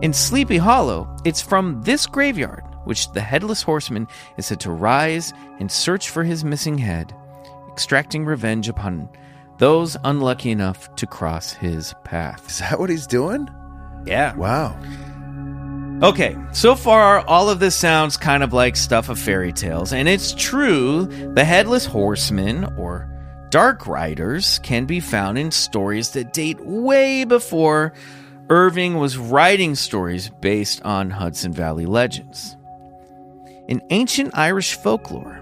In Sleepy Hollow, it's from this graveyard which the Headless Horseman is said to rise and search for his missing head, extracting revenge upon those unlucky enough to cross his path. Is that what he's doing? Yeah. Wow. Okay, so far all of this sounds kind of like stuff of fairy tales, and it's true, the Headless Horseman, or Dark Riders, can be found in stories that date way before Irving was writing stories based on Hudson Valley legends. In ancient Irish folklore,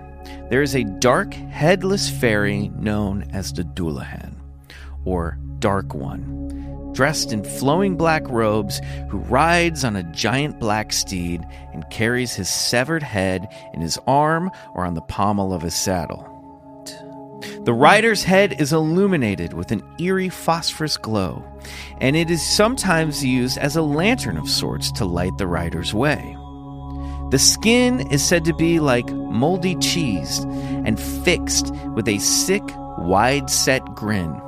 there is a dark, headless fairy known as the Dullahan, or Dark One, dressed in flowing black robes, who rides on a giant black steed and carries his severed head in his arm or on the pommel of his saddle. The rider's head is illuminated with an eerie phosphorus glow, and it is sometimes used as a lantern of sorts to light the rider's way. The skin is said to be like moldy cheese and fixed with a sick, wide-set grin.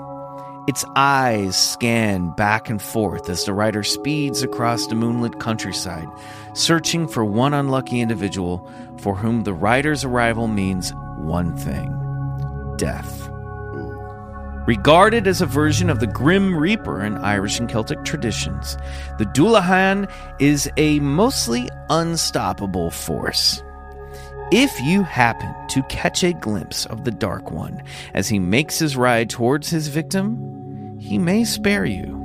Its eyes scan back and forth as the rider speeds across the moonlit countryside, searching for one unlucky individual for whom the rider's arrival means one thing: death. Regarded as a version of the Grim Reaper in Irish and Celtic traditions, the Dullahan is a mostly unstoppable force. If you happen to catch a glimpse of the Dark One as he makes his ride towards his victim, he may spare you,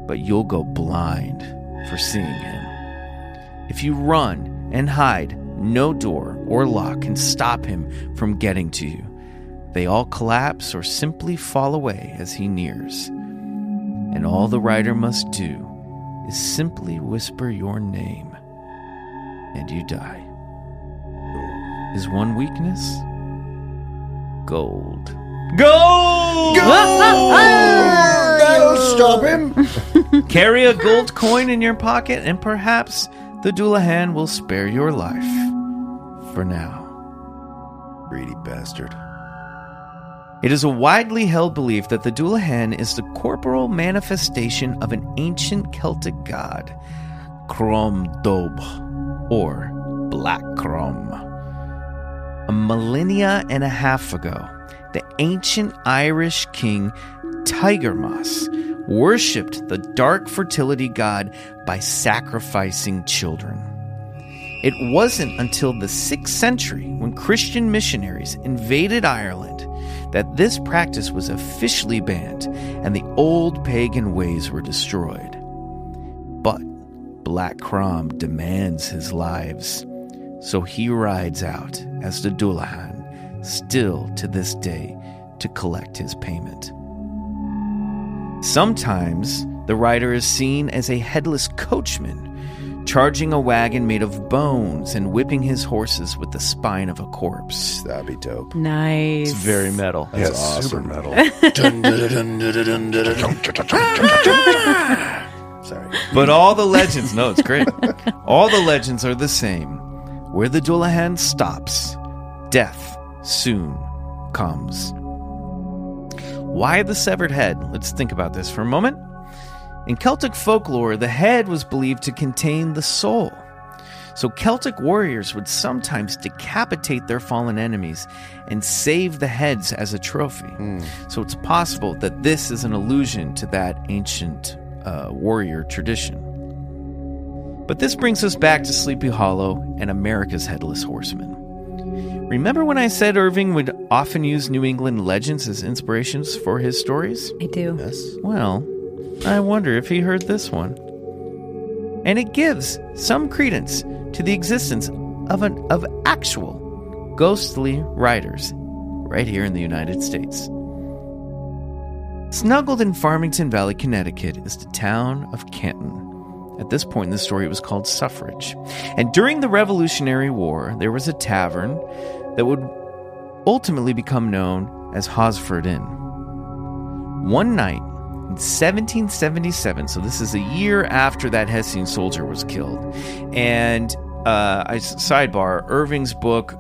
but you'll go blind for seeing him. If you run and hide, no door or lock can stop him from getting to you. They all collapse or simply fall away as he nears. And all the rider must do is simply whisper your name, and you die. His one weakness? Gold. Gold! That'll stop him. Carry a gold coin in your pocket, and perhaps the Dullahan will spare your life. For now. Greedy bastard. It is a widely held belief that the Dullahan is the corporal manifestation of an ancient Celtic god, Crom Dob, or Black Crom. A millennia and a half ago, the ancient Irish king Tigermas worshipped the dark fertility god by sacrificing children. It wasn't until the 6th century, when Christian missionaries invaded Ireland, that this practice was officially banned and the old pagan ways were destroyed. But Black Crom demands his lives, so he rides out as the Dullahan, still to this day, to collect his payment. Sometimes the rider is seen as a headless coachman, charging a wagon made of bones and whipping his horses with the spine of a corpse. That'd be dope. Nice. It's very metal. That's awesome. super metal. Sorry. But all the legends, no, it's great. All the legends are the same. Where the Dullahan stops, death soon comes. Why the severed head? Let's think about this for a moment. In Celtic folklore, the head was believed to contain the soul. So Celtic warriors would sometimes decapitate their fallen enemies and save the heads as a trophy. So it's possible that this is an allusion to that ancient warrior tradition. But this brings us back to Sleepy Hollow and America's Headless Horseman. Remember when I said Irving would often use New England legends as inspirations for his stories? I do. Yes. Well, I wonder if he heard this one. And it gives some credence to the existence of actual ghostly riders right here in the United States. Snuggled in Farmington Valley, Connecticut, is the town of Canton. At this point in the story, it was called Suffrage. And during the Revolutionary War, there was a tavern that would ultimately become known as Hosford Inn. One night in 1777, so this is a year after that Hessian soldier was killed, and sidebar, Irving's book,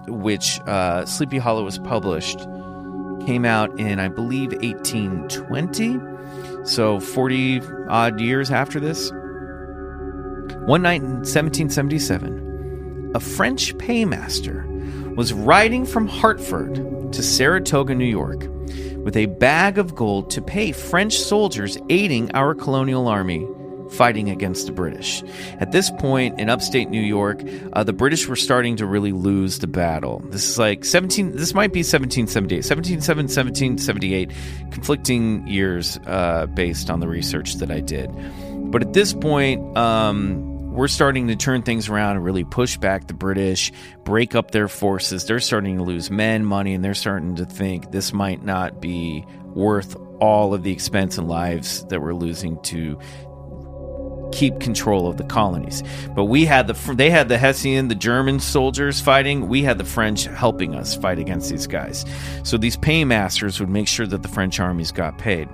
which Sleepy Hollow was published, came out in, I believe, 1820, so 40-odd years after this. One night in 1777, a French paymaster was riding from Hartford to Saratoga, New York, with a bag of gold to pay French soldiers aiding our colonial army fighting against the British. At this point in upstate New York, the British were starting to really lose the battle. This is like this might be 1778, 1778, conflicting years based on the research that I did. But at this point, we're starting to turn things around and really push back the British, break up their forces. They're starting to lose men, money, and they're starting to think this might not be worth all of the expense and lives that we're losing to keep control of the colonies. But they had the Hessian, the German soldiers fighting. We had the French helping us fight against these guys. So these paymasters would make sure that the French armies got paid.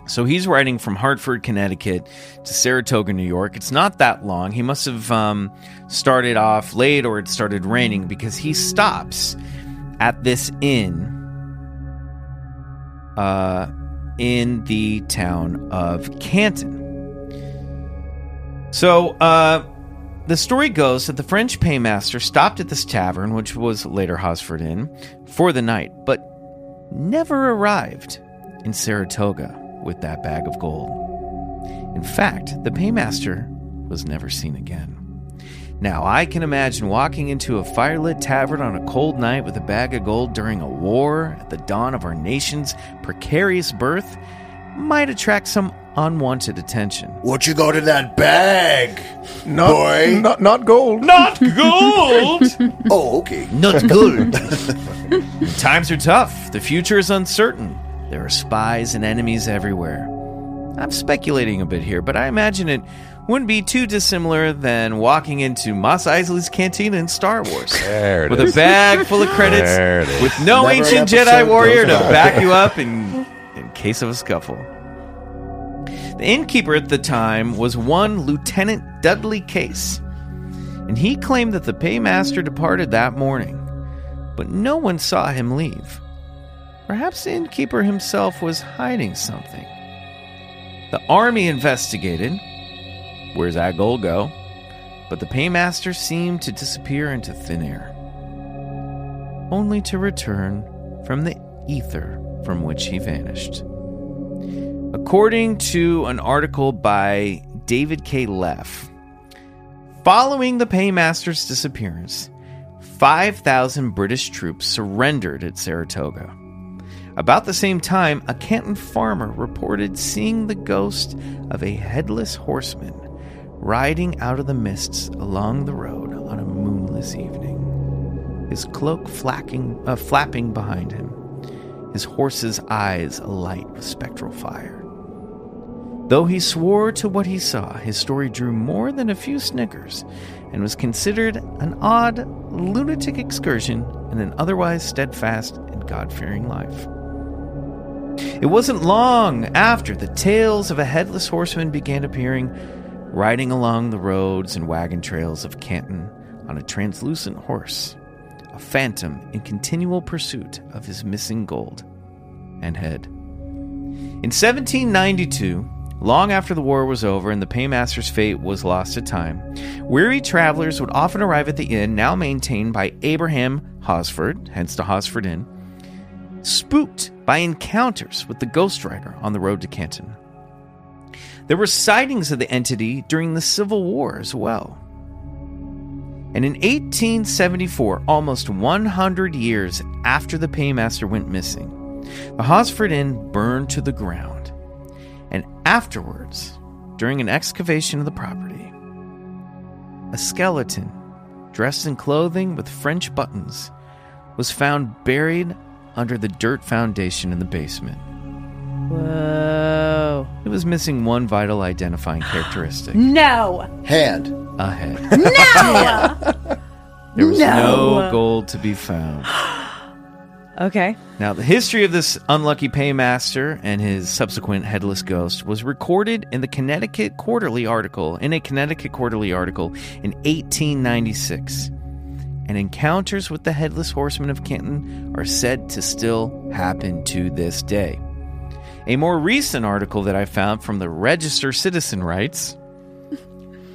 So he's riding from Hartford, Connecticut to Saratoga, New York. It's not that long. He must have started off late, or it started raining, because he stops at this inn in the town of Canton. So, the story goes that the French paymaster stopped at this tavern, which was later Hosford Inn, for the night, but never arrived in Saratoga with that bag of gold. In fact, the paymaster was never seen again. Now, I can imagine walking into a firelit tavern on a cold night with a bag of gold during a war at the dawn of our nation's precarious birth might attract some unwanted attention. What you got in that bag, boy? Not gold. Not gold! Oh, okay. Not gold. Times are tough. The future is uncertain. There are spies and enemies everywhere. I'm speculating a bit here, but I imagine it wouldn't be too dissimilar than walking into Mos Eisley's cantina in Star Wars. There it with is. a bag full of credits, There it is. with no Never ancient an episode Jedi warrior to goes by. back you up in case of a scuffle. The innkeeper at the time was one Lieutenant Dudley Case, and he claimed that the paymaster departed that morning, but no one saw him leave. Perhaps the innkeeper himself was hiding something. The army investigated. Where's that gold go? But the paymaster seemed to disappear into thin air, only to return from the ether from which he vanished. According to an article by David K. Leff, following the paymaster's disappearance, 5,000 British troops surrendered at Saratoga. About the same time, a Canton farmer reported seeing the ghost of a headless horseman riding out of the mists along the road on a moonless evening, his cloak flapping behind him, his horse's eyes alight with spectral fire. Though he swore to what he saw, his story drew more than a few snickers and was considered an odd, lunatic excursion in an otherwise steadfast and God-fearing life. It wasn't long after the tales of a headless horseman began appearing, riding along the roads and wagon trails of Canton on a translucent horse, a phantom in continual pursuit of his missing gold and head. In 1792, long after the war was over and the paymaster's fate was lost to time, weary travelers would often arrive at the inn now maintained by Abraham Hosford, hence the Hosford Inn, spooked by encounters with the Ghost Rider on the road to Canton. There were sightings of the entity during the Civil War as well. And in 1874, almost 100 years after the paymaster went missing, the Hosford Inn burned to the ground. And afterwards, during an excavation of the property, a skeleton dressed in clothing with French buttons was found buried under the dirt foundation in the basement. Whoa. It was missing one vital identifying characteristic. No. Hand. A head. No. There was No. no gold to be found. Okay. Now, the history of this unlucky paymaster and his subsequent headless ghost was recorded in a Connecticut Quarterly article in 1896. And encounters with the Headless Horseman of Canton are said to still happen to this day. A more recent article that I found from the Register Citizen writes,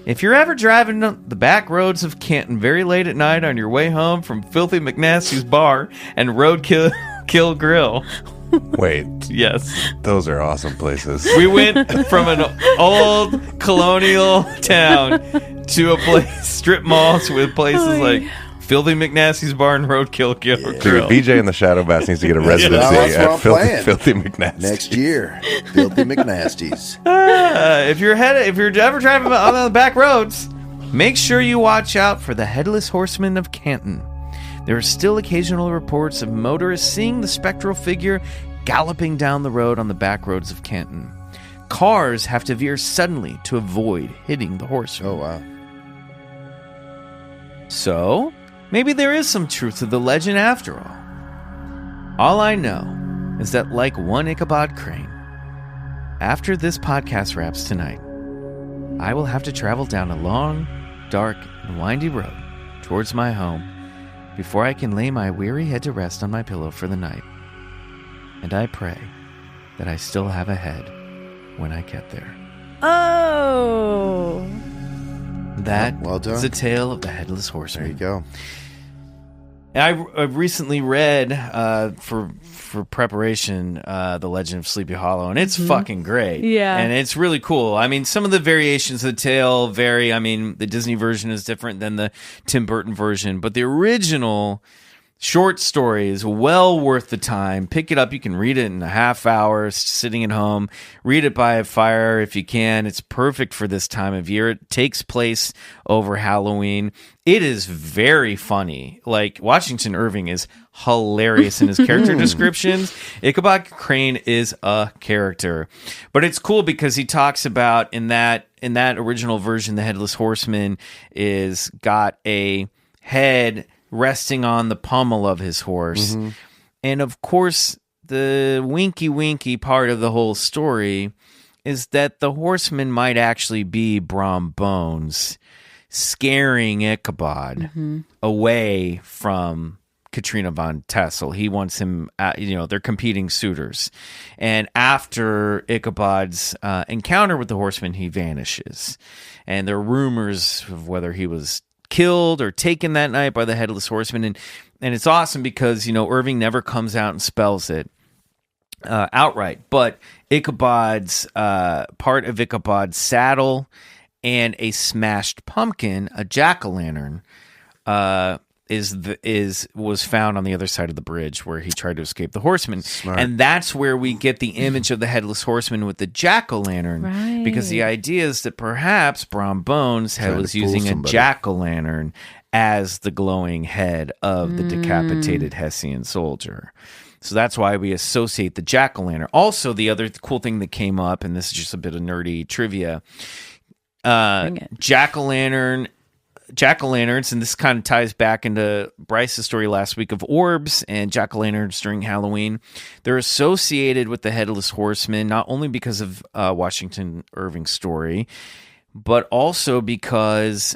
if you're ever driving the back roads of Canton very late at night on your way home from Filthy McNasty's Bar and Roadkill Grill. Wait, Yes. those are awesome places. We went from an old colonial town to a place, strip malls with places like Filthy McNasty's Bar and Roadkill Grill. Dude, BJ and the Shadow Bass needs to get a residency that's what I'm at playing. Filthy McNasty. Next year, Filthy McNasties. If you're ever driving on the back roads, make sure you watch out for the Headless Horseman of Canton. There are still occasional reports of motorists seeing the spectral figure galloping down the road on the back roads of Canton. Cars have to veer suddenly to avoid hitting the horseman. Oh, wow. So, maybe there is some truth to the legend after all. All I know is that, like one Ichabod Crane, after this podcast wraps tonight, I will have to travel down a long, dark, and windy road towards my home before I can lay my weary head to rest on my pillow for the night. And I pray that I still have ahead when I get there. Oh. Well done. That's a tale of the Headless Horseman. There you go. I recently read for preparation The Legend of Sleepy Hollow, and it's fucking great. Yeah. And it's really cool. I mean, some of the variations of the tale vary. I mean, the Disney version is different than the Tim Burton version, but the original short story is well worth the time. Pick it up. You can read it in a half hour sitting at home. Read it by a fire if you can. It's perfect for this time of year. It takes place over Halloween. It is very funny. Like, Washington Irving is hilarious in his character descriptions. Ichabod Crane is a character. But it's cool because he talks about in that original version, the Headless Horseman is got a head resting on the pommel of his horse. And of course, the winky part of the whole story is that the horseman might actually be Brom Bones scaring Ichabod away from Katrina von Tassel. He wants him, they're competing suitors. And after Ichabod's encounter with the horseman, he vanishes. And there are rumors of whether he was killed or taken that night by the Headless Horseman. And it's awesome because, Irving never comes out and spells it outright. But Ichabod's, part of Ichabod's saddle and a smashed pumpkin, a jack-o'-lantern, was found on the other side of the bridge where he tried to escape the horseman. Smart. And that's where we get the image of the Headless Horseman with the jack-o'-lantern. Right. Because the idea is that perhaps Brom Bones was to fool using a somebody. jack-o'-lantern as the glowing head of the decapitated Hessian soldier. So that's why we associate the jack-o'-lantern. Also, the other cool thing that came up, and this is just a bit of nerdy trivia, jack-o'-lanterns, and this kind of ties back into Bryce's story last week of orbs and jack-o'-lanterns during Halloween. They're associated with the Headless Horseman, not only because of Washington Irving's story, but also because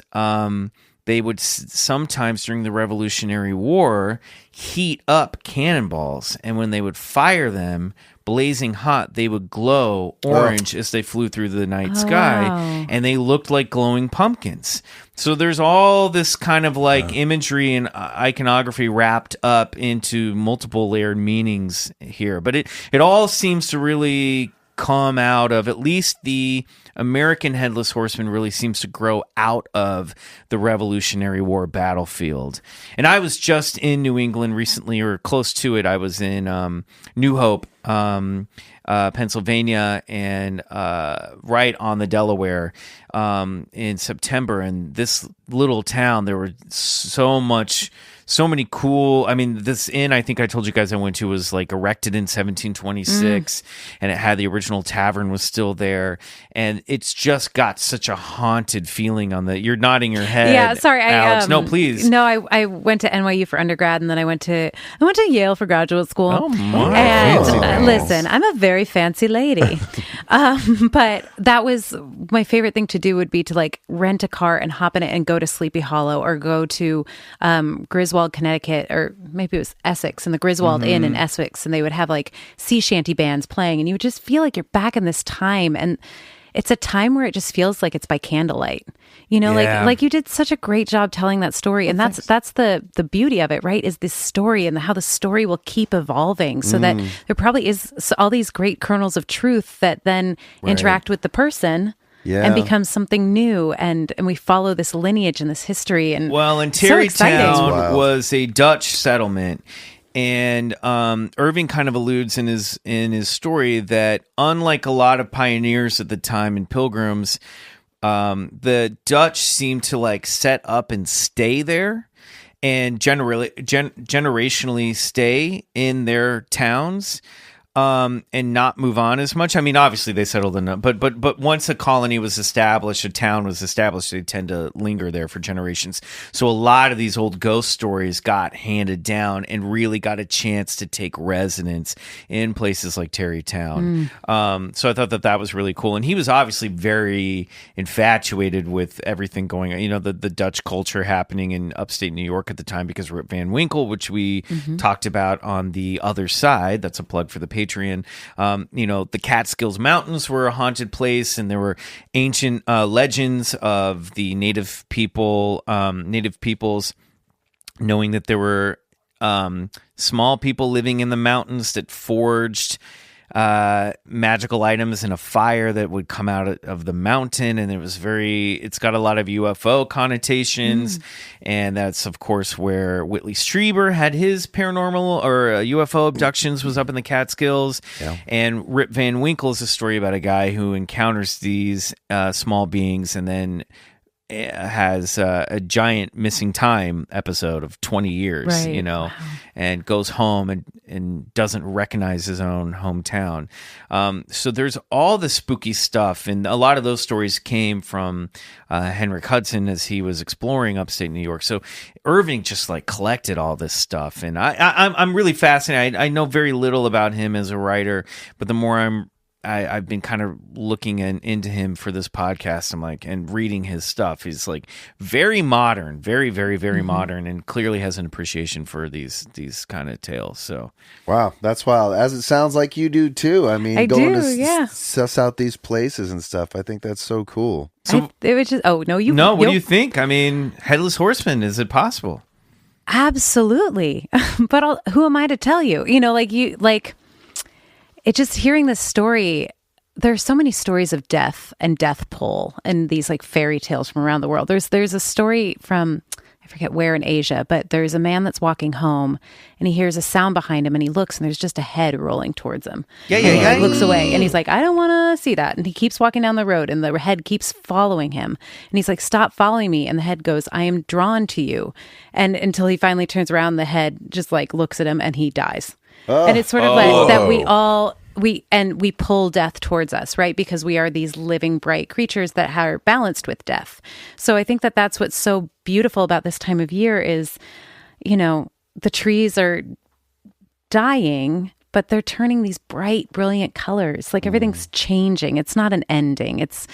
they would sometimes during the Revolutionary War heat up cannonballs, and when they would fire them blazing hot, they would glow orange as they flew through the night sky, wow. and they looked like glowing pumpkins. So there's all this kind of like imagery and iconography wrapped up into multiple layered meanings here. But it all seems to really come out of, at least the American Headless Horseman really seems to grow out of the Revolutionary War battlefield. And I was just in New England recently, or close to it. I was in New Hope, Pennsylvania, and right on the Delaware in September. And this little town, there were so many cool. I mean, this inn, I think I told you guys I went to, was like erected in 1726, and it had the original tavern was still there, and it's just got such a haunted feeling on the. You're nodding your head. Yeah, sorry, Alex. No, please. No, I went to NYU for undergrad, and then I went to Yale for graduate school. Oh my! And Fancy listen, I'm a very fancy lady, but that was my favorite thing to do. Would be to like rent a car and hop in it and go to Sleepy Hollow or go to Griswold, Connecticut, or maybe it was Essex, and the Griswold Inn in Essex, and they would have like sea shanty bands playing, and you would just feel like you're back in this time. And it's a time where it just feels like it's by candlelight, Yeah. like you did such a great job telling that story. And that's the beauty of it, right? Is this story and how the story will keep evolving, so that there probably is all these great kernels of truth that then interact with the person. Yeah. And becomes something new, and we follow this lineage and this history. And Tarrytown was a Dutch settlement, and Irving kind of alludes in his story that unlike a lot of pioneers at the time and pilgrims, the Dutch seemed to like set up and stay there, and generationally stay in their towns. And not move on as much. I mean, obviously they settled in, but once a colony was established, a town was established, they tend to linger there for generations. So a lot of these old ghost stories got handed down and really got a chance to take residence in places like Tarrytown. So I thought that was really cool. And he was obviously very infatuated with everything going on, the Dutch culture happening in upstate New York at the time, because Rip Van Winkle, which we talked about on the other side, that's a plug for the Patreon. The Catskills Mountains were a haunted place, and there were ancient legends of the native peoples, knowing that there were small people living in the mountains that forged magical items in a fire that would come out of the mountain, and it's got a lot of UFO connotations, and that's of course where Whitley Strieber had his paranormal or UFO abductions, was up in the Catskills. And Rip Van Winkle is a story about a guy who encounters these small beings and then has a giant missing time episode of 20 years, and goes home and doesn't recognize his own hometown. So there's all the spooky stuff, and a lot of those stories came from Henrik Hudson as he was exploring upstate New York. So Irving just collected all this stuff, and I'm really fascinated. I know very little about him as a writer, but the more I've been kind of looking into him for this podcast. And reading his stuff. He's very modern, very, very, very modern, and clearly has an appreciation for these kind of tales. So, wow, that's wild. As it sounds like you do too. I mean, going to suss out these places and stuff. I think that's so cool. So it was just. Oh no, you. No, what do you think? I mean, Headless Horseman. Is it possible? Absolutely, but who am I to tell you? It just hearing this story, there are so many stories of death and death pull and these fairy tales from around the world. There's a story from, I forget where in Asia, but there's a man that's walking home and he hears a sound behind him and he looks and there's just a head rolling towards him. Yeah. He looks away and he's like, I don't want to see that. And he keeps walking down the road and the head keeps following him. And he's like, stop following me. And the head goes, I am drawn to you. And until he finally turns around, the head just looks at him and he dies. And it's sort of that we pull death towards us, right? Because we are these living, bright creatures that are balanced with death. So I think that that's what's so beautiful about this time of year is, the trees are dying, but they're turning these bright, brilliant colors. Everything's changing. It's not an ending. It's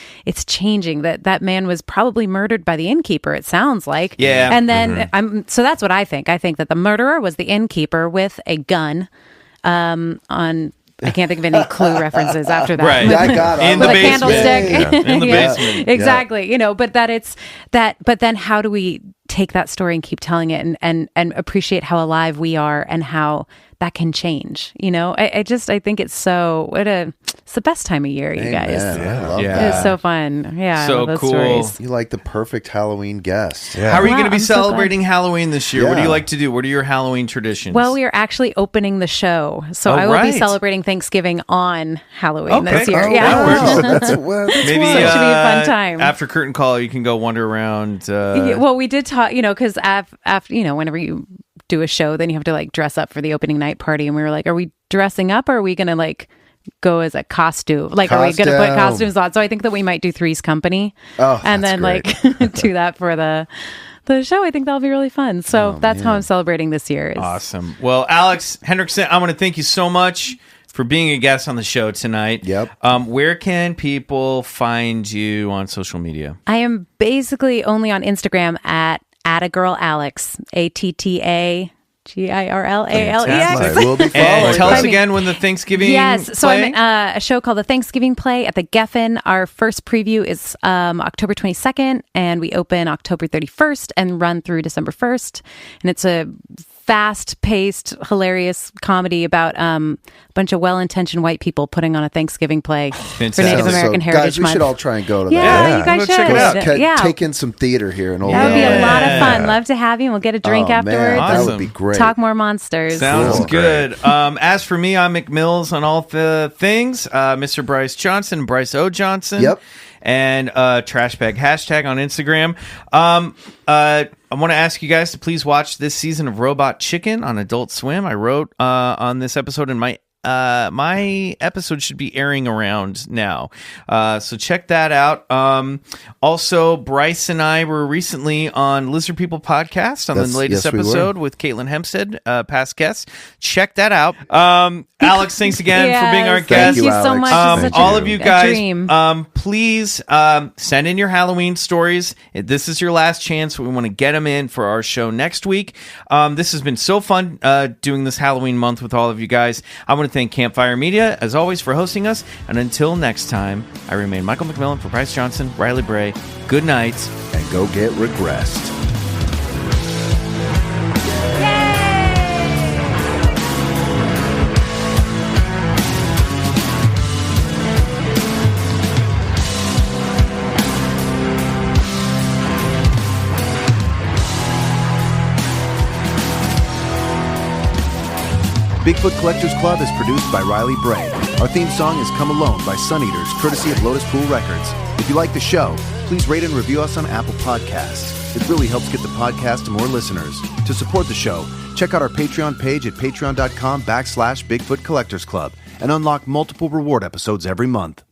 changing. That man was probably murdered by the innkeeper, it sounds like. Yeah. And then so that's what I think. I think that the murderer was the innkeeper with a gun I can't think of any Clue references after that. Right. I got it. In the with a basement. candlestick. In the basement. Exactly. But but then how do we take that story and keep telling it and appreciate how alive we are and how that can change? I think it's it's the best time of year, you guys. I love Yeah. that. It's so fun. Yeah. So I love those cool. stories. You like the perfect Halloween guest. Yeah. How are you Wow, going to be I'm so celebrating Halloween this year? What do Yeah. you like to do? What are your Halloween traditions? Well, we are actually opening the show. So Oh, I will right. be celebrating Thanksgiving on Halloween Okay. this year. Oh, yeah. Wow, that's Maybe So it should be a fun time. After curtain call, you can go wander around. Yeah, well, we did talk, because after, whenever you do a show, then you have to dress up for the opening night party. And we were like, are we dressing up or are we going to go as a costume? Are we going to put costumes on? So I think that we might do Three's Company. Oh, and that's then great. do that for the show. I think that'll be really fun. So that's how I'm celebrating this year. Awesome. Well, Alex Henriksen, I want to thank you so much for being a guest on the show tonight. Yep. Where can people find you on social media? I am basically only on Instagram at @agirlalex, ATTAGIRLALEX. Fantastic. We'll be And following. tell us Find me. again when the Thanksgiving Yes, so play? I'm in a show called The Thanksgiving Play at the Geffen. Our first preview is October 22nd, and we open October 31st and run through December 1st. And it's a fast-paced, hilarious comedy about a bunch of well-intentioned white people putting on a Thanksgiving play for Native Fantastic. American Heritage guys, we Month. should all try and go to yeah, that. you guys Go should. check it out. Yeah, Take in some theater here in Old that would be a LA. lot of fun. Love to have you. And we'll get a drink Oh, man, afterwards. that Awesome. would be great. Talk more monsters. Sounds Cool. good. As for me, I'm McMills on all the things. Mr. Bryce Johnson, Bryce O. Johnson. Yep. And Trashbag hashtag on Instagram. I want to ask you guys to please watch this season of Robot Chicken on Adult Swim. I wrote on this episode, and my episode should be airing around now. So check that out. Also, Bryce and I were recently on Lizard People podcast on the latest yes, we were. episode with Caitlin Hempstead, past guest. Check that out. Alex, thanks again for being our Yes, guest. Thank you so Alex. much. It's such All a- of you a guys, dream. please send in your Halloween stories. This is your last chance. We want to get them in for our show next week. This has been so fun doing this Halloween month with all of you guys. I want to to thank Campfire Media, as always, for hosting us. And until next time, I remain Michael McMillan for Bryce Johnson, Riley Bray. Good night. And go get regressed. Bigfoot Collectors Club is produced by Riley Bray. Our theme song is Come Alone by Sun Eaters, courtesy of Lotus Pool Records. If you like the show, please rate and review us on Apple Podcasts. It really helps get the podcast to more listeners. To support the show, check out our Patreon page at patreon.com/Bigfoot Collectors Club and unlock multiple reward episodes every month.